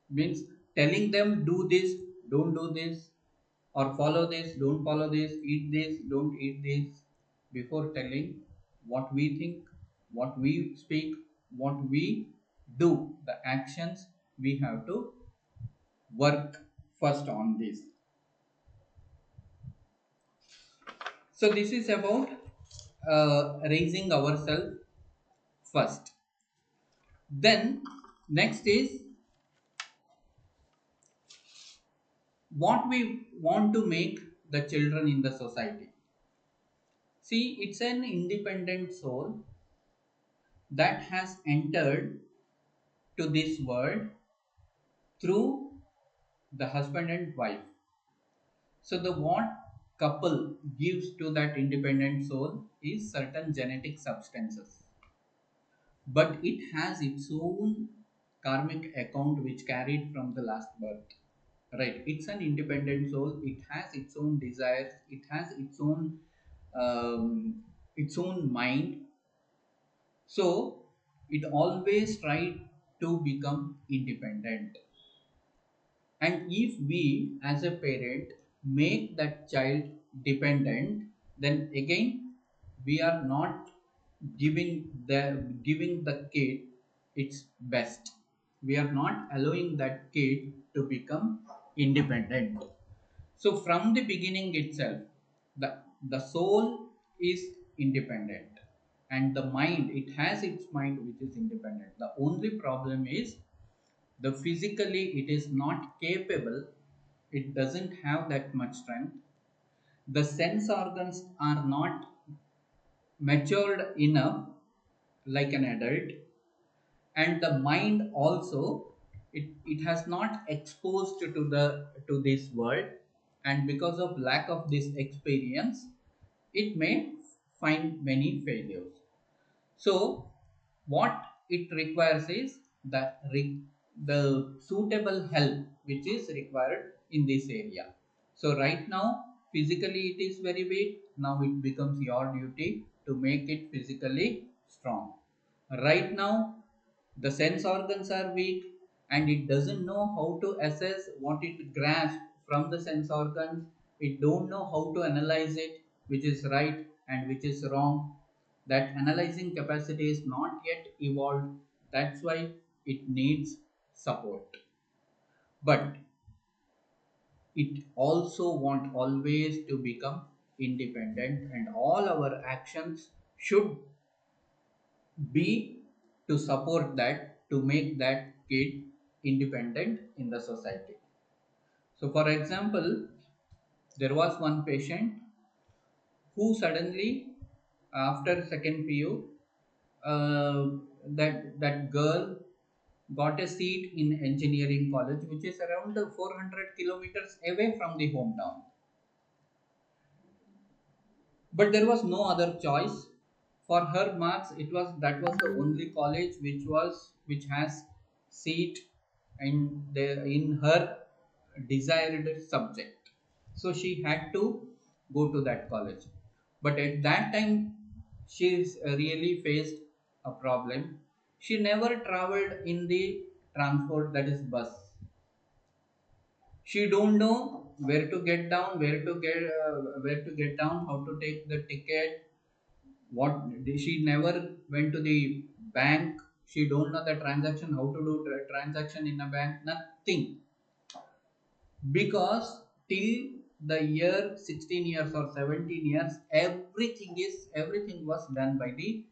[SPEAKER 12] Means telling them do this, don't do this, or follow this, don't follow this, eat this, don't eat this. Before telling what we think, what we speak, what we do, the actions, we have to work first on this. So this is about raising ourselves first. Then next is what we want to make the children in the society. See, it's an independent soul that has entered to this world through the husband and wife. So the what couple gives to that independent soul is certain genetic substances, but it has its own karmic account which carried from the last birth. Right, it's an independent soul, it has its own desires, it has its own mind. So it always tried to become independent. And if we as a parent make that child dependent, then again we are not giving the kid its best. We are not allowing that kid to become independent. So from the beginning itself, the soul is independent, and the mind, it has its mind which is independent. The only problem is the physically it is not capable, it doesn't have that much strength. The sense organs are not matured enough like an adult, and the mind also, it has not exposed to this world, and because of lack of this experience, it may find many failures. So what it requires is the suitable help which is required in this area. So right now physically it is very weak, now it becomes your duty to make it physically strong. Right now the sense organs are weak, and it doesn't know how to assess what it grasps from the sense organs. It don't know how to analyze it, which is right and which is wrong. That analyzing capacity is not yet evolved. That's why it needs support. But it also want always to become independent, and all our actions should be to support that, to make that kid independent in the society. So for example, there was one patient who suddenly after second PU, that girl got a seat in engineering college which is around 400 kilometers away from the hometown, but there was no other choice. For her marks, that was the only college which has seat in her desired subject. So she had to go to that college, but at that time she really faced a problem. She never traveled in the transport, that is bus. She don't know where to get down, where to get down, how to take the ticket. What, she never went to the bank, she don't know the transaction, how to do transaction in a bank, nothing. Because till the year 16 years or 17 years, everything was done by the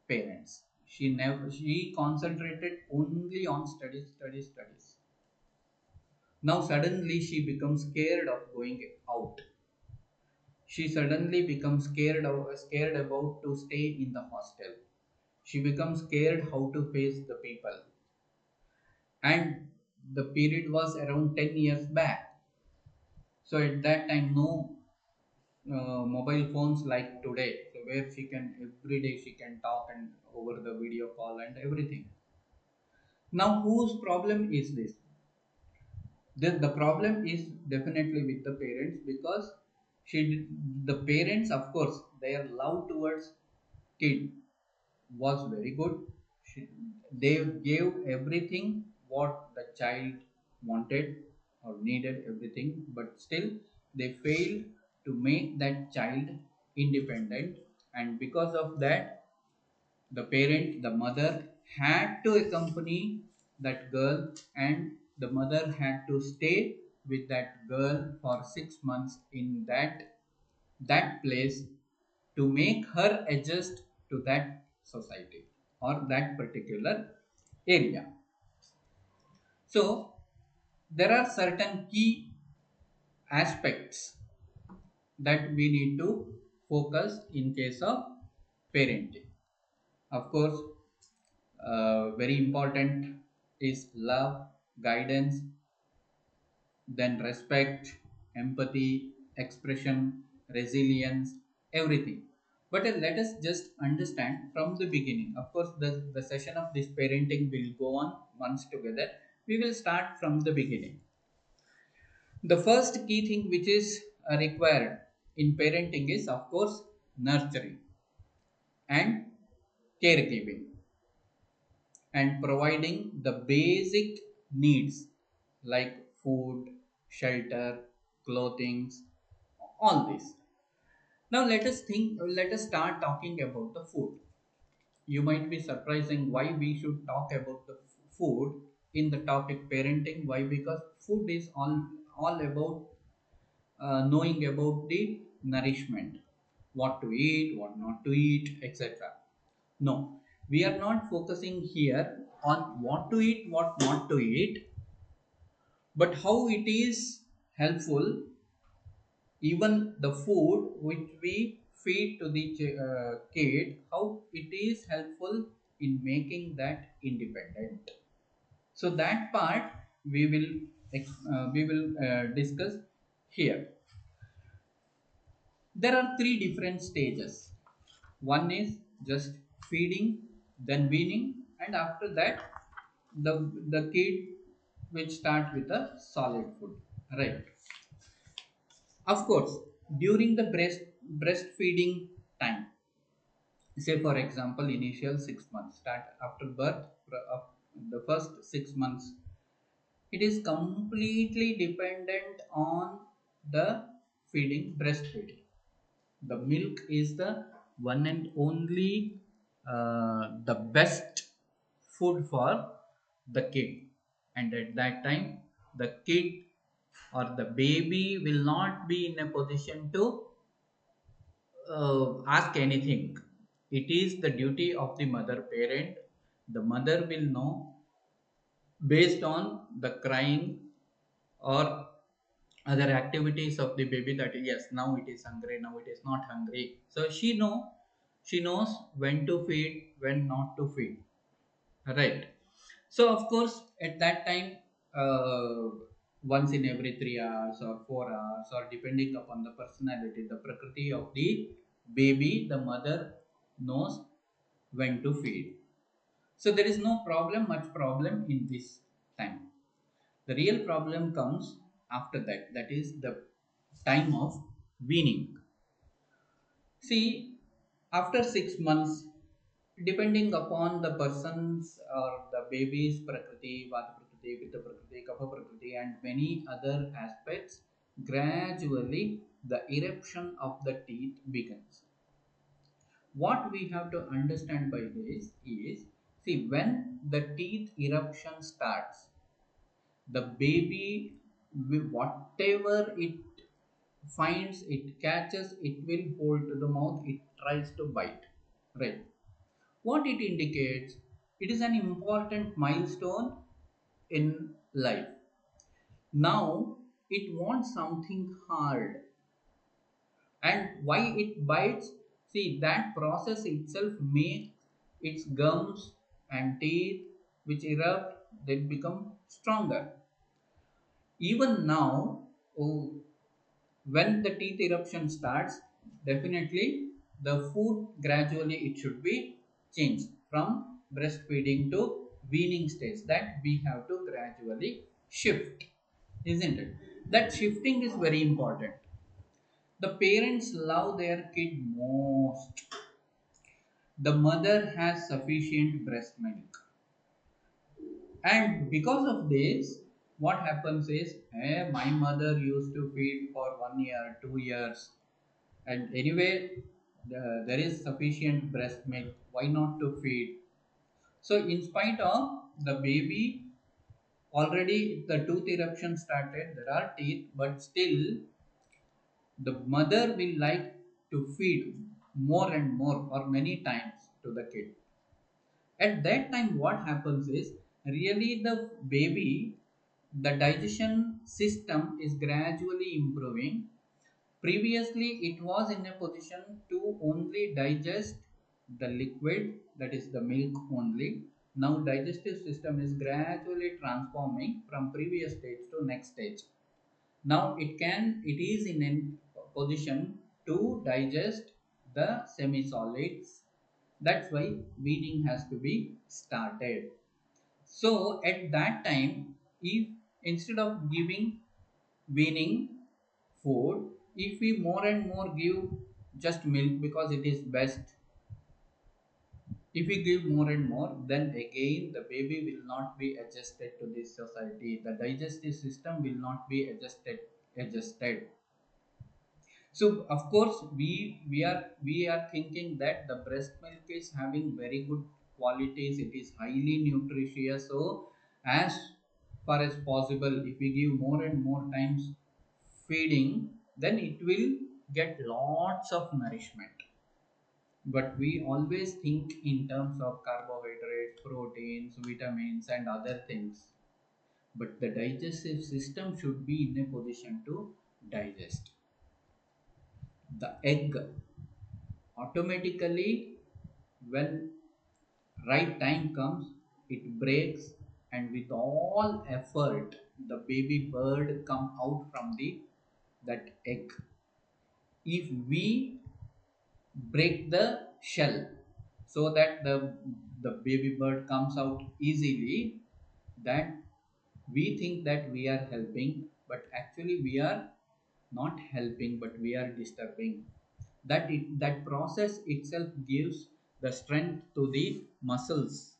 [SPEAKER 12] parents. She concentrated only on studies. Now suddenly she becomes scared of going out. She suddenly becomes scared about to stay in the hostel. She becomes scared how to face the people. And the period was around 10 years back. So at that time, no mobile phones like today. So where she can every day she can talk and over the video call and everything. Now whose problem is this? The problem is definitely with the parents, because the parents, of course, their love towards kid was very good. They gave everything what the child wanted or needed, everything, but still they failed to make that child independent, and because of that, the parent, the mother, had to accompany that girl, and the mother had to stay with that girl for 6 months in that place to make her adjust to that society or that particular area. So there are certain key aspects that we need to focus in case of parenting. Of course, very important is love, guidance, then respect, empathy, expression, resilience, everything. But let us just understand from the beginning. Of course, the session of this parenting will go on once together. We will start from the beginning. The first key thing which is required in parenting is, of course, nurturing and caregiving and providing the basic needs like food, shelter, clothing, all this. Now let us start talking about the food. You might be surprising why we should talk about the food in the topic parenting. Why? Because food is all about knowing about the nourishment, what to eat, what not to eat, etc. No, we are not focusing here on what to eat, what not to eat, but how it is helpful. Even the food which we feed to the kid, how it is helpful in making that independent. So that part we will discuss here. There are three different stages. One is just feeding, then weaning, and after that, the kid will start with a solid food, right? Of course, during the breastfeeding time, say for example, initial 6 months, start after birth, the first 6 months, it is completely dependent on the breastfeeding. The milk is the one and only the best food for the kid, and at that time the kid or the baby will not be in a position to ask anything. It is the duty of the mother parent. The mother will know based on the crying or other activities of the baby that yes, now it is hungry, now it is not hungry. So she knows when to feed, when not to feed, right? So of course at that time, once in every 3 hours or 4 hours, or depending upon the personality, the prakriti of the baby, the mother knows when to feed. So there is no much problem in this time. The real problem comes after that, that is the time of weaning. See, after 6 months, depending upon the person's or the baby's prakriti, vata prakriti, pitta prakriti, kapha prakriti, and many other aspects, gradually the eruption of the teeth begins. What we have to understand by this is, See, when the teeth eruption starts, the baby, whatever it finds, it catches, it will hold to the mouth, it tries to bite. Right. What it indicates, it is an important milestone in life. Now it wants something hard. And why it bites? See, that process itself makes its gums and teeth which erupt, they become stronger. Even now, oh, when the teeth eruption starts, definitely the food gradually it should be changed from breastfeeding to weaning stage, that we have to gradually shift, isn't it? That shifting is very important. The parents love their kid most. The mother has sufficient breast milk. And because of this, what happens is, my mother used to feed for 1 year, 2 years, and anyway, there is sufficient breast milk. Why not to feed? So, in spite of the baby, already the tooth eruption started, there are teeth, but still the mother will like to feed more and more or many times to the kid. At that time, what happens is, really the baby, the digestion system is gradually improving. Previously, it was in a position to only digest the liquid, that is the milk only. Now, digestive system is gradually transforming from previous stage to next stage. Now, it is in a position to digest the semi-solids. That's why weaning has to be started. So, at that time, if instead of giving weaning food, if we more and more give just milk because it is best, if we give more and more, then again the baby will not be adjusted to this society, the digestive system will not be adjusted. So of course we are thinking that the breast milk is having very good qualities, it is highly nutritious. So as far as possible, if we give more and more times feeding, then it will get lots of nourishment. But we always think in terms of carbohydrates, proteins, vitamins, and other things. But the digestive system should be in a position to digest. The egg automatically, when right time comes, it breaks, and with all effort, the baby bird come out from the that egg. If we break the shell so that the baby bird comes out easily, that we think that we are helping, but actually we are not helping, but we are disturbing. That process itself gives the strength to the muscles,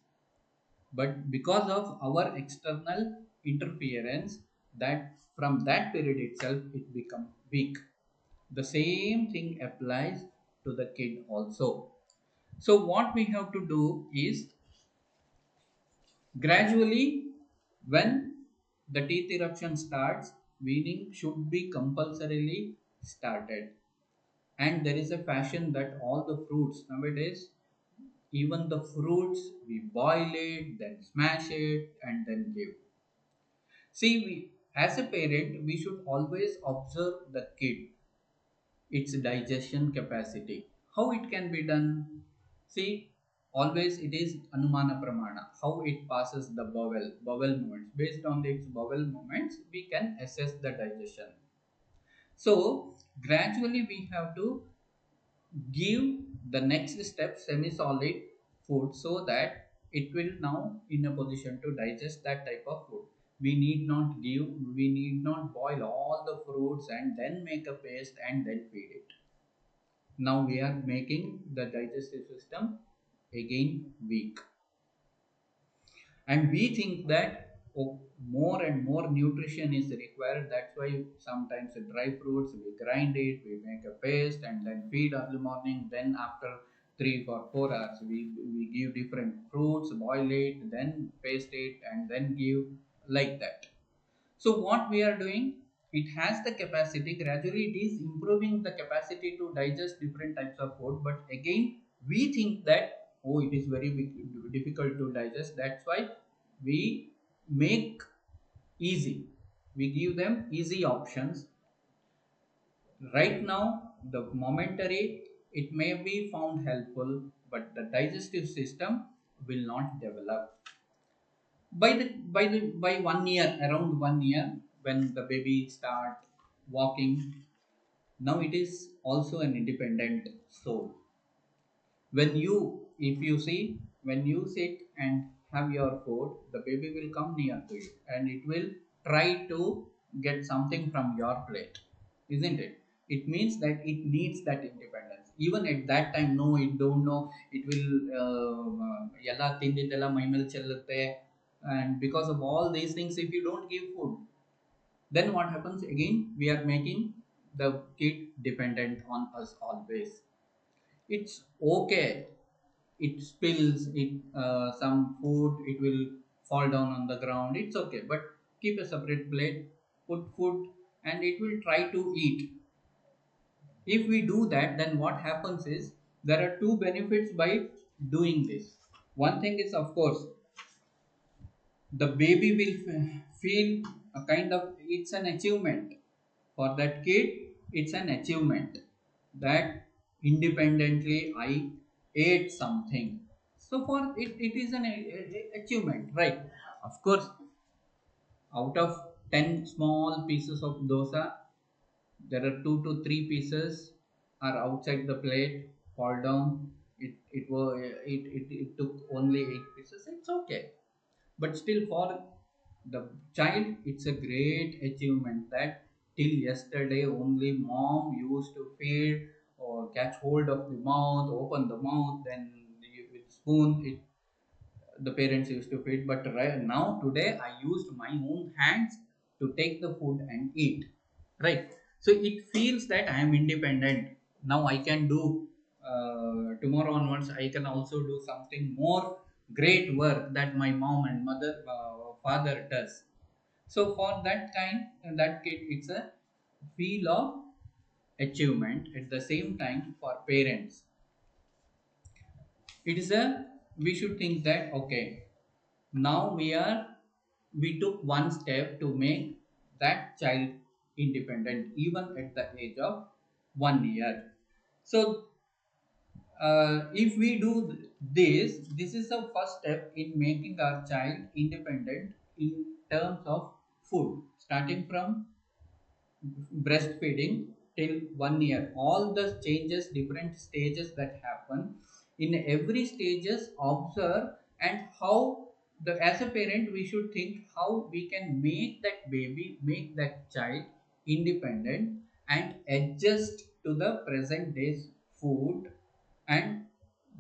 [SPEAKER 12] but because of our external interference, that from that period itself it becomes weak. The same thing applies to the kid also. So what we have to do is, gradually, when the teeth eruption starts, weaning should be compulsorily started. And there is a fashion that all the fruits nowadays, even the fruits, we boil it, then smash it, and then give. See, as a parent, we should always observe the kid, its digestion capacity. How it can be done? See, always it is Anumana Pramana, how it passes the bowel movements. Based on its bowel movements, we can assess the digestion. So, gradually we have to give the next step semi-solid food so that it will now in a position to digest that type of food. We need not boil all the fruits and then make a paste and then feed it. Now we are making the digestive system again weak. And we think that, oh, more and more nutrition is required. That's why sometimes the dry fruits, we grind it, we make a paste and then feed early morning. Then after 3 or 4 hours. We give different fruits, boil it, then paste it, and then give like that. So what we are doing, it has the capacity, gradually it is improving the capacity to digest different types of food. But again, we think that, oh, it is very difficult to digest. That's why we make easy. We give them easy options. Right now, the momentary, it may be found helpful, but the digestive system will not develop. By 1 year, around 1 year, when the baby start walking, now it is also an independent soul. When you, if you see, when you sit and have your food, the baby will come near to you and it will try to get something from your plate, isn't it? It means that it needs that independence. Even at that time, no, it don't know, it will ಎಲ್ಲ ತಿಂದಿದ್ದೆಲ್ಲ ಮೈ ಮೇಲೆ ಚೆಲ್ಲುತ್ತೆ. And because of all these things, if you don't give food, then what happens again? We are making the kid dependent on us always. It's okay, it spills it, some food, it will fall down on the ground, it's okay, but keep a separate plate, put food, and it will try to eat. If we do that, then what happens is, there are two benefits by doing this. One thing is, of course, the baby will feel a kind of, it's an achievement for that kid. It's an achievement that independently I ate something. So for it, it is an achievement, right? Of course, out of 10 small pieces of dosa, there are 2 to 3 pieces are outside the plate, fall down. It took only 8 pieces, it's okay. But still, for the child, it's a great achievement that till yesterday only mom used to feed or catch hold of the mouth, open the mouth, then with spoon it, the parents used to feed. But right now, today, I used my own hands to take the food and eat, right? So it feels that I am independent. Now I can do, tomorrow onwards I can also do something more great work that my mom and mother, father does. So for that kind and that kid, it's a feel of achievement. At the same time, for parents, it is a, we should think that, okay, now we took one step to make that child independent even at the age of 1 year. So if we do this is the first step in making our child independent in terms of food, starting from breastfeeding till 1 year. All the changes, different stages that happen, in every stages observe, and how the, as a parent, we should think how we can make that baby, make that child independent and adjust to the present day's food, and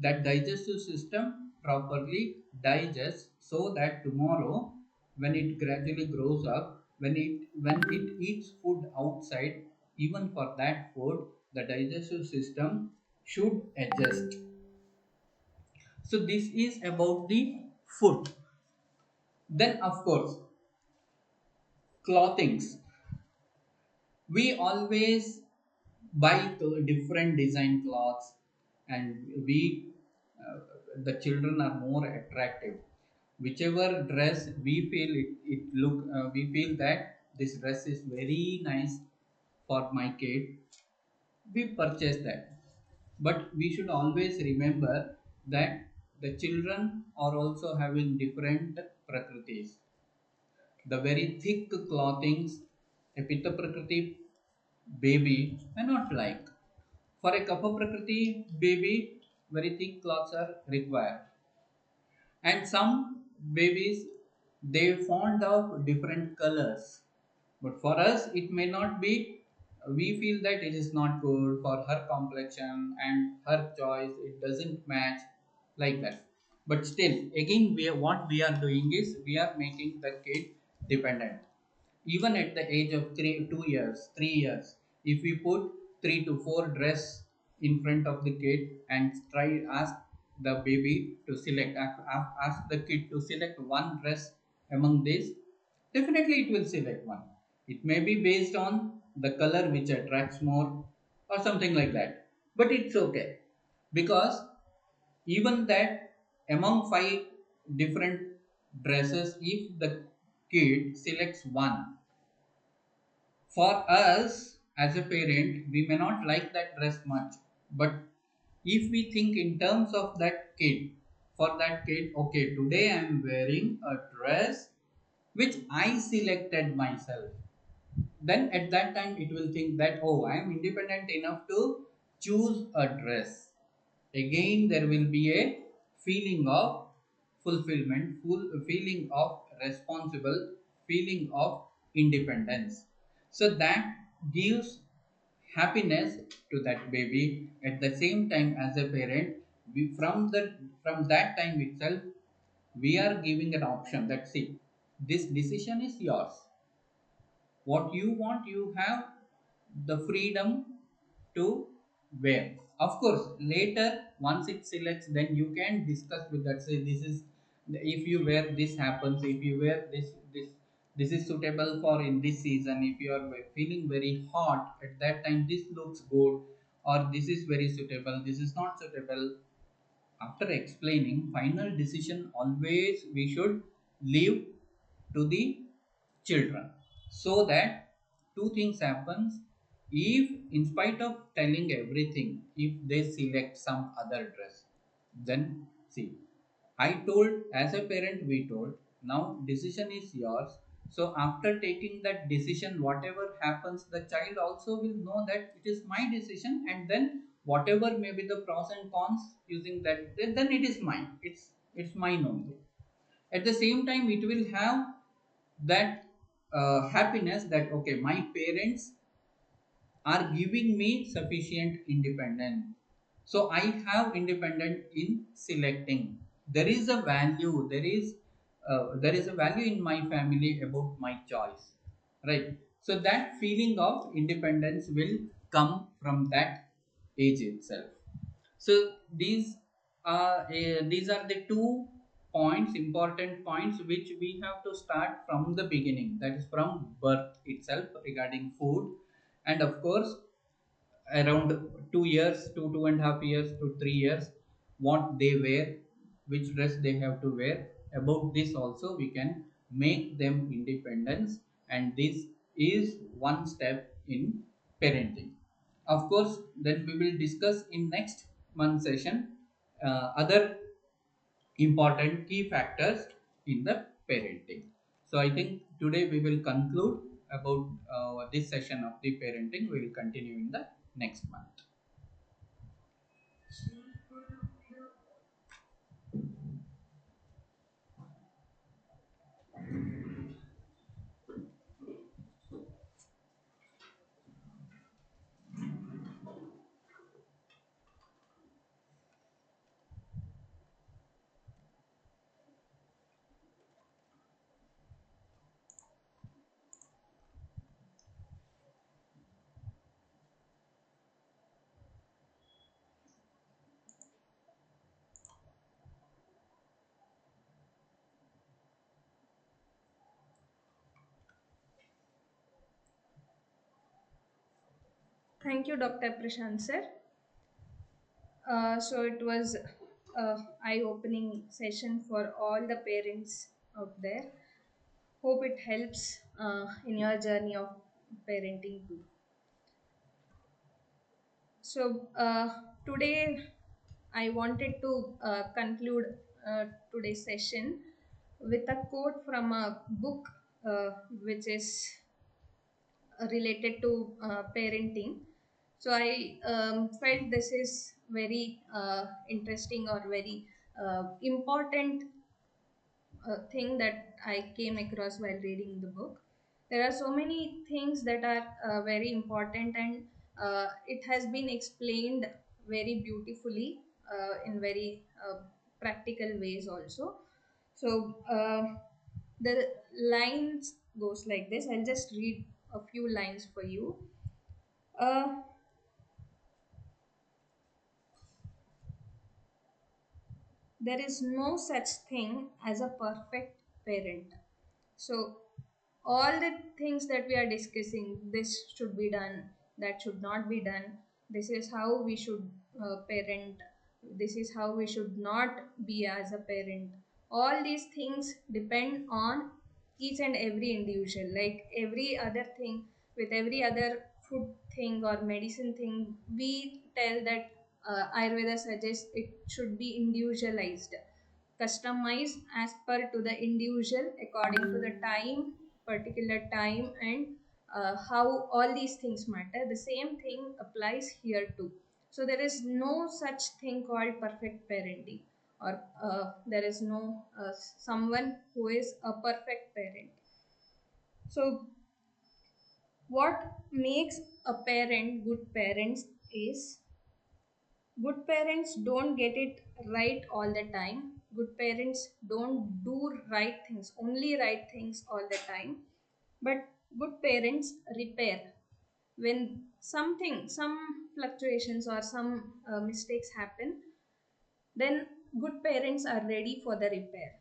[SPEAKER 12] that digestive system properly digests, so that tomorrow, when it gradually grows up, when it eats food outside, even for that food, the digestive system should adjust. So this is about the food. Then, of course, clothings. We always buy different design cloths, and we, the children are more attractive. Whichever dress we feel it look, we feel that this dress is very nice for my kid, we purchase that. But we should always remember that the children are also having different prakritis. The very thick clothings a pitta prakriti baby may not like. For a kapha prakriti baby, very thick cloths are required. And some babies, they fond of different colors, but for us it may not be. We feel that it is not good for her complexion and her choice, it doesn't match, like that. But still, again, what we are doing is, we are making the kid dependent. Even at the age of 2 years, 3 years, if we put 3 to 4 dress in front of the kid and ask the baby to select, ask the kid to select one dress among this, definitely it will select one. It may be based on the color which attracts more or something like that, but it's okay, because even that, among five different dresses, if the kid selects one, for us as a parent, we may not like that dress much, but if we think in terms of that kid, for that kid, okay, today I am wearing a dress which I selected myself, then at that time it will think that, oh, I am independent enough to choose a dress. Again, there will be a feeling of fulfillment, full feeling of responsible, feeling of independence. So that gives happiness to that baby. At the same time, as a parent, from that time itself, we are giving an option that, see, this decision is yours. What you want, you have the freedom to wear. Of course, later, once it selects, then you can discuss with that, say, this is, if you wear this happens, if you wear this is suitable for in this season. If you are feeling very hot at that time, this looks good, or this is very suitable, this is not suitable. After explaining, final decision always we should leave to the children, so that two things happens. If in spite of telling everything, if they select some other dress, then see, I told, as a parent we told, now decision is yours. So after taking that decision, whatever happens, the child also will know that it is my decision, and then whatever may be the pros and cons using that, then it is mine, it's mine only. At the same time, it will have that happiness that, okay, my parents are giving me sufficient independence, so I have independent in selecting. There is a value, there is a value in my family about my choice, right? So that feeling of independence will come from that age itself. So these are the two points, important points, which we have to start from the beginning, that is from birth itself, regarding food. And of course, around 2 years to 2.5 years to 3 years, what they wear, which dress they have to wear, about this also we can make them independence. And this is one step in parenting. Of course, then we will discuss in next month session other important key factors in the parenting. So I think today we will conclude about this session of the parenting. We will continue in the next month.
[SPEAKER 1] Thank you, Dr. Prashant sir. So it was a eye-opening session for all the parents out there. Hope it helps in your journey of parenting too. So today I wanted to conclude today's session with a quote from a book which is related to parenting. So I felt this is very interesting or very important thing that I came across while reading the book. There are so many things that are very important, and it has been explained very beautifully in very practical ways also. So the lines goes like this. I'll just read a few lines for you. Uh, there is no such thing as a perfect parent. So, all the things that we are discussing, this should be done, that should not be done, this is how we should parent, this is how we should not be as a parent. All these things depend on each and every individual. Like every other thing, with every other food thing or medicine thing, we tell that Ayurveda suggests it should be individualized, customized as per to the individual according to the time, particular time, and how all these things matter. The same thing applies here too. So there is no such thing called perfect parenting, or there is no someone who is a perfect parent. So what makes a parent good parents is, good parents don't get it right all the time. Good parents don't do right things, only right things all the time. But good parents repair when some fluctuations or some mistakes happen. Then good parents are ready for the repair.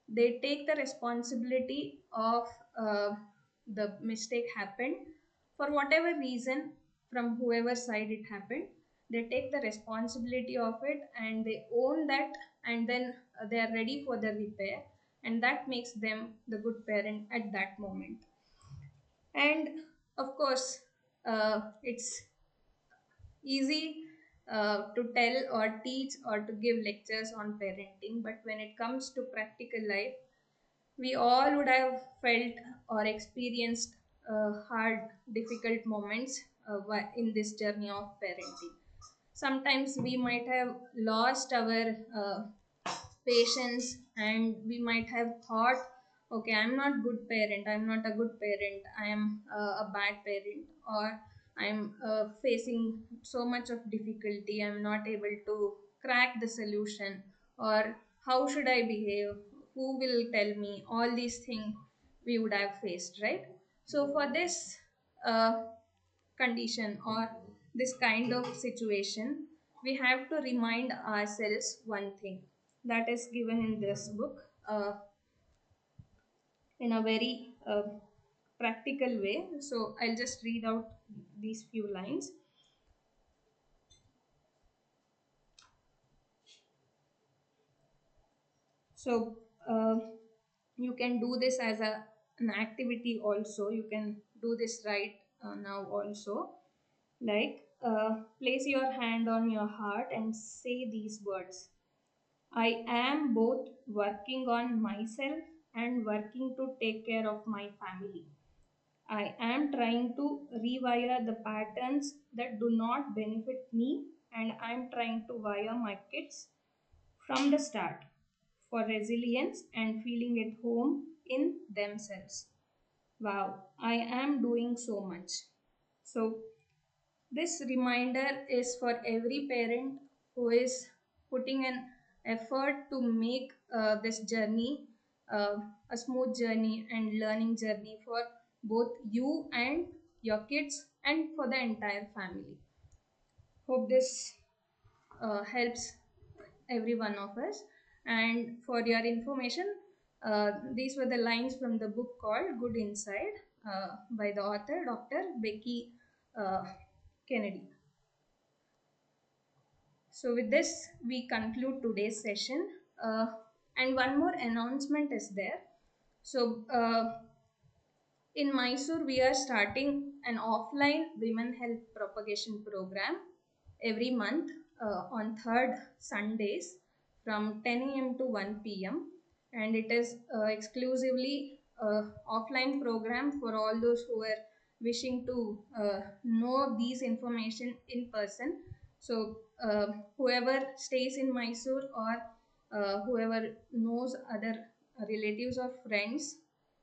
[SPEAKER 1] They take the responsibility of the mistake happened, for whatever reason, from whoever side it happened. They take the responsibility of it and they own that, and then they are ready for the repair, and that makes them the good parent at that moment. And of course, it's easy to tell or teach or to give lectures on parenting, but when it comes to practical life, we all would have felt or experienced hard, difficult moments in this journey of parenting. Sometimes we might have lost our patience, and we might have thought, okay, I'm not good parent, I'm not a good parent, I am a bad parent, or I'm facing so much of difficulty, I'm not able to crack the solution, or how should I behave, who will tell me, all these things we would have faced, right? So for this uh, condition or this kind of situation, we have to remind ourselves one thing that is given in this book in a very practical way. So I'll just read out these few lines. So you can do this as an activity also. You can do this right now also. Like, place your hand on your heart and say these words: I am both working on myself and working to take care of my family. I am trying to rewire the patterns that do not benefit me, and I am trying to wire my kids from the start for resilience and feeling at home in themselves. Wow, I am doing so much. So, this reminder is for every parent who is putting an effort to make this journey uh, a smooth journey and learning journey for both you and your kids and for the entire family. Hope this helps every one of us. And for your information, these were the lines from the book called Good Inside by the author Dr. Becky uh, Kennedy. So, with this, we conclude today's session. And one more announcement is there. So, in Mysore, we are starting an offline women health propagation program every month on third Sundays from 10 a.m. to 1 p.m. And it is exclusively offline program for all those who are wishing to know these information in person. So whoever stays in Mysore, or whoever knows other relatives or friends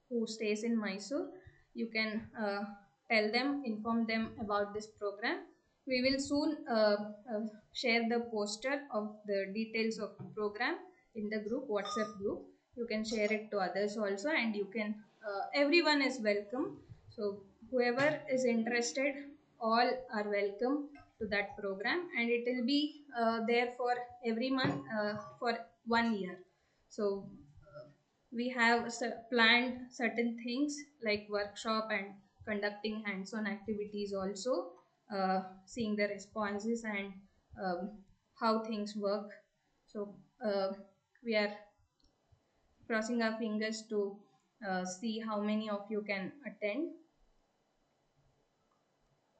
[SPEAKER 1] who stays in Mysore, you can tell them, inform them about this program. We will soon share the poster of the details of the program in the group, WhatsApp group. You can share it to others also, and you can, everyone is welcome. So whoever is interested, all are welcome to that program, and it will be there for every month for 1 year. So we have planned certain things like workshop and conducting hands-on activities also, seeing the responses and how things work. So we are crossing our fingers to see how many of you can attend.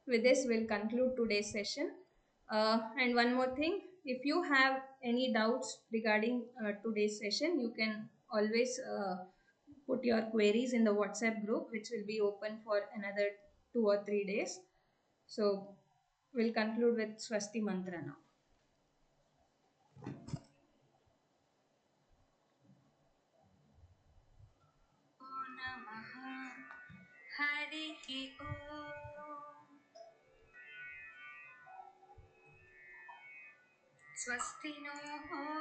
[SPEAKER 1] With this, we'll conclude today's session. And one more thing, if you have any doubts regarding today's session, you can always put your queries in the WhatsApp group, which will be open for another 2 or 3 days. So we'll conclude with Swasti Mantra now.
[SPEAKER 13] Harihi Om. Swasti no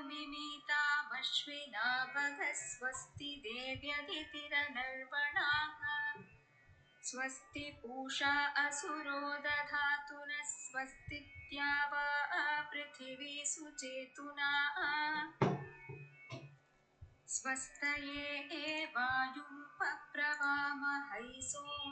[SPEAKER 13] mimita bhaga swasti devyadhitiranarvanaha swasti pusha asuro dadhatuna swasti tyava prithvi suchetuna स्वस्तये वायुं पप्रवामहै Som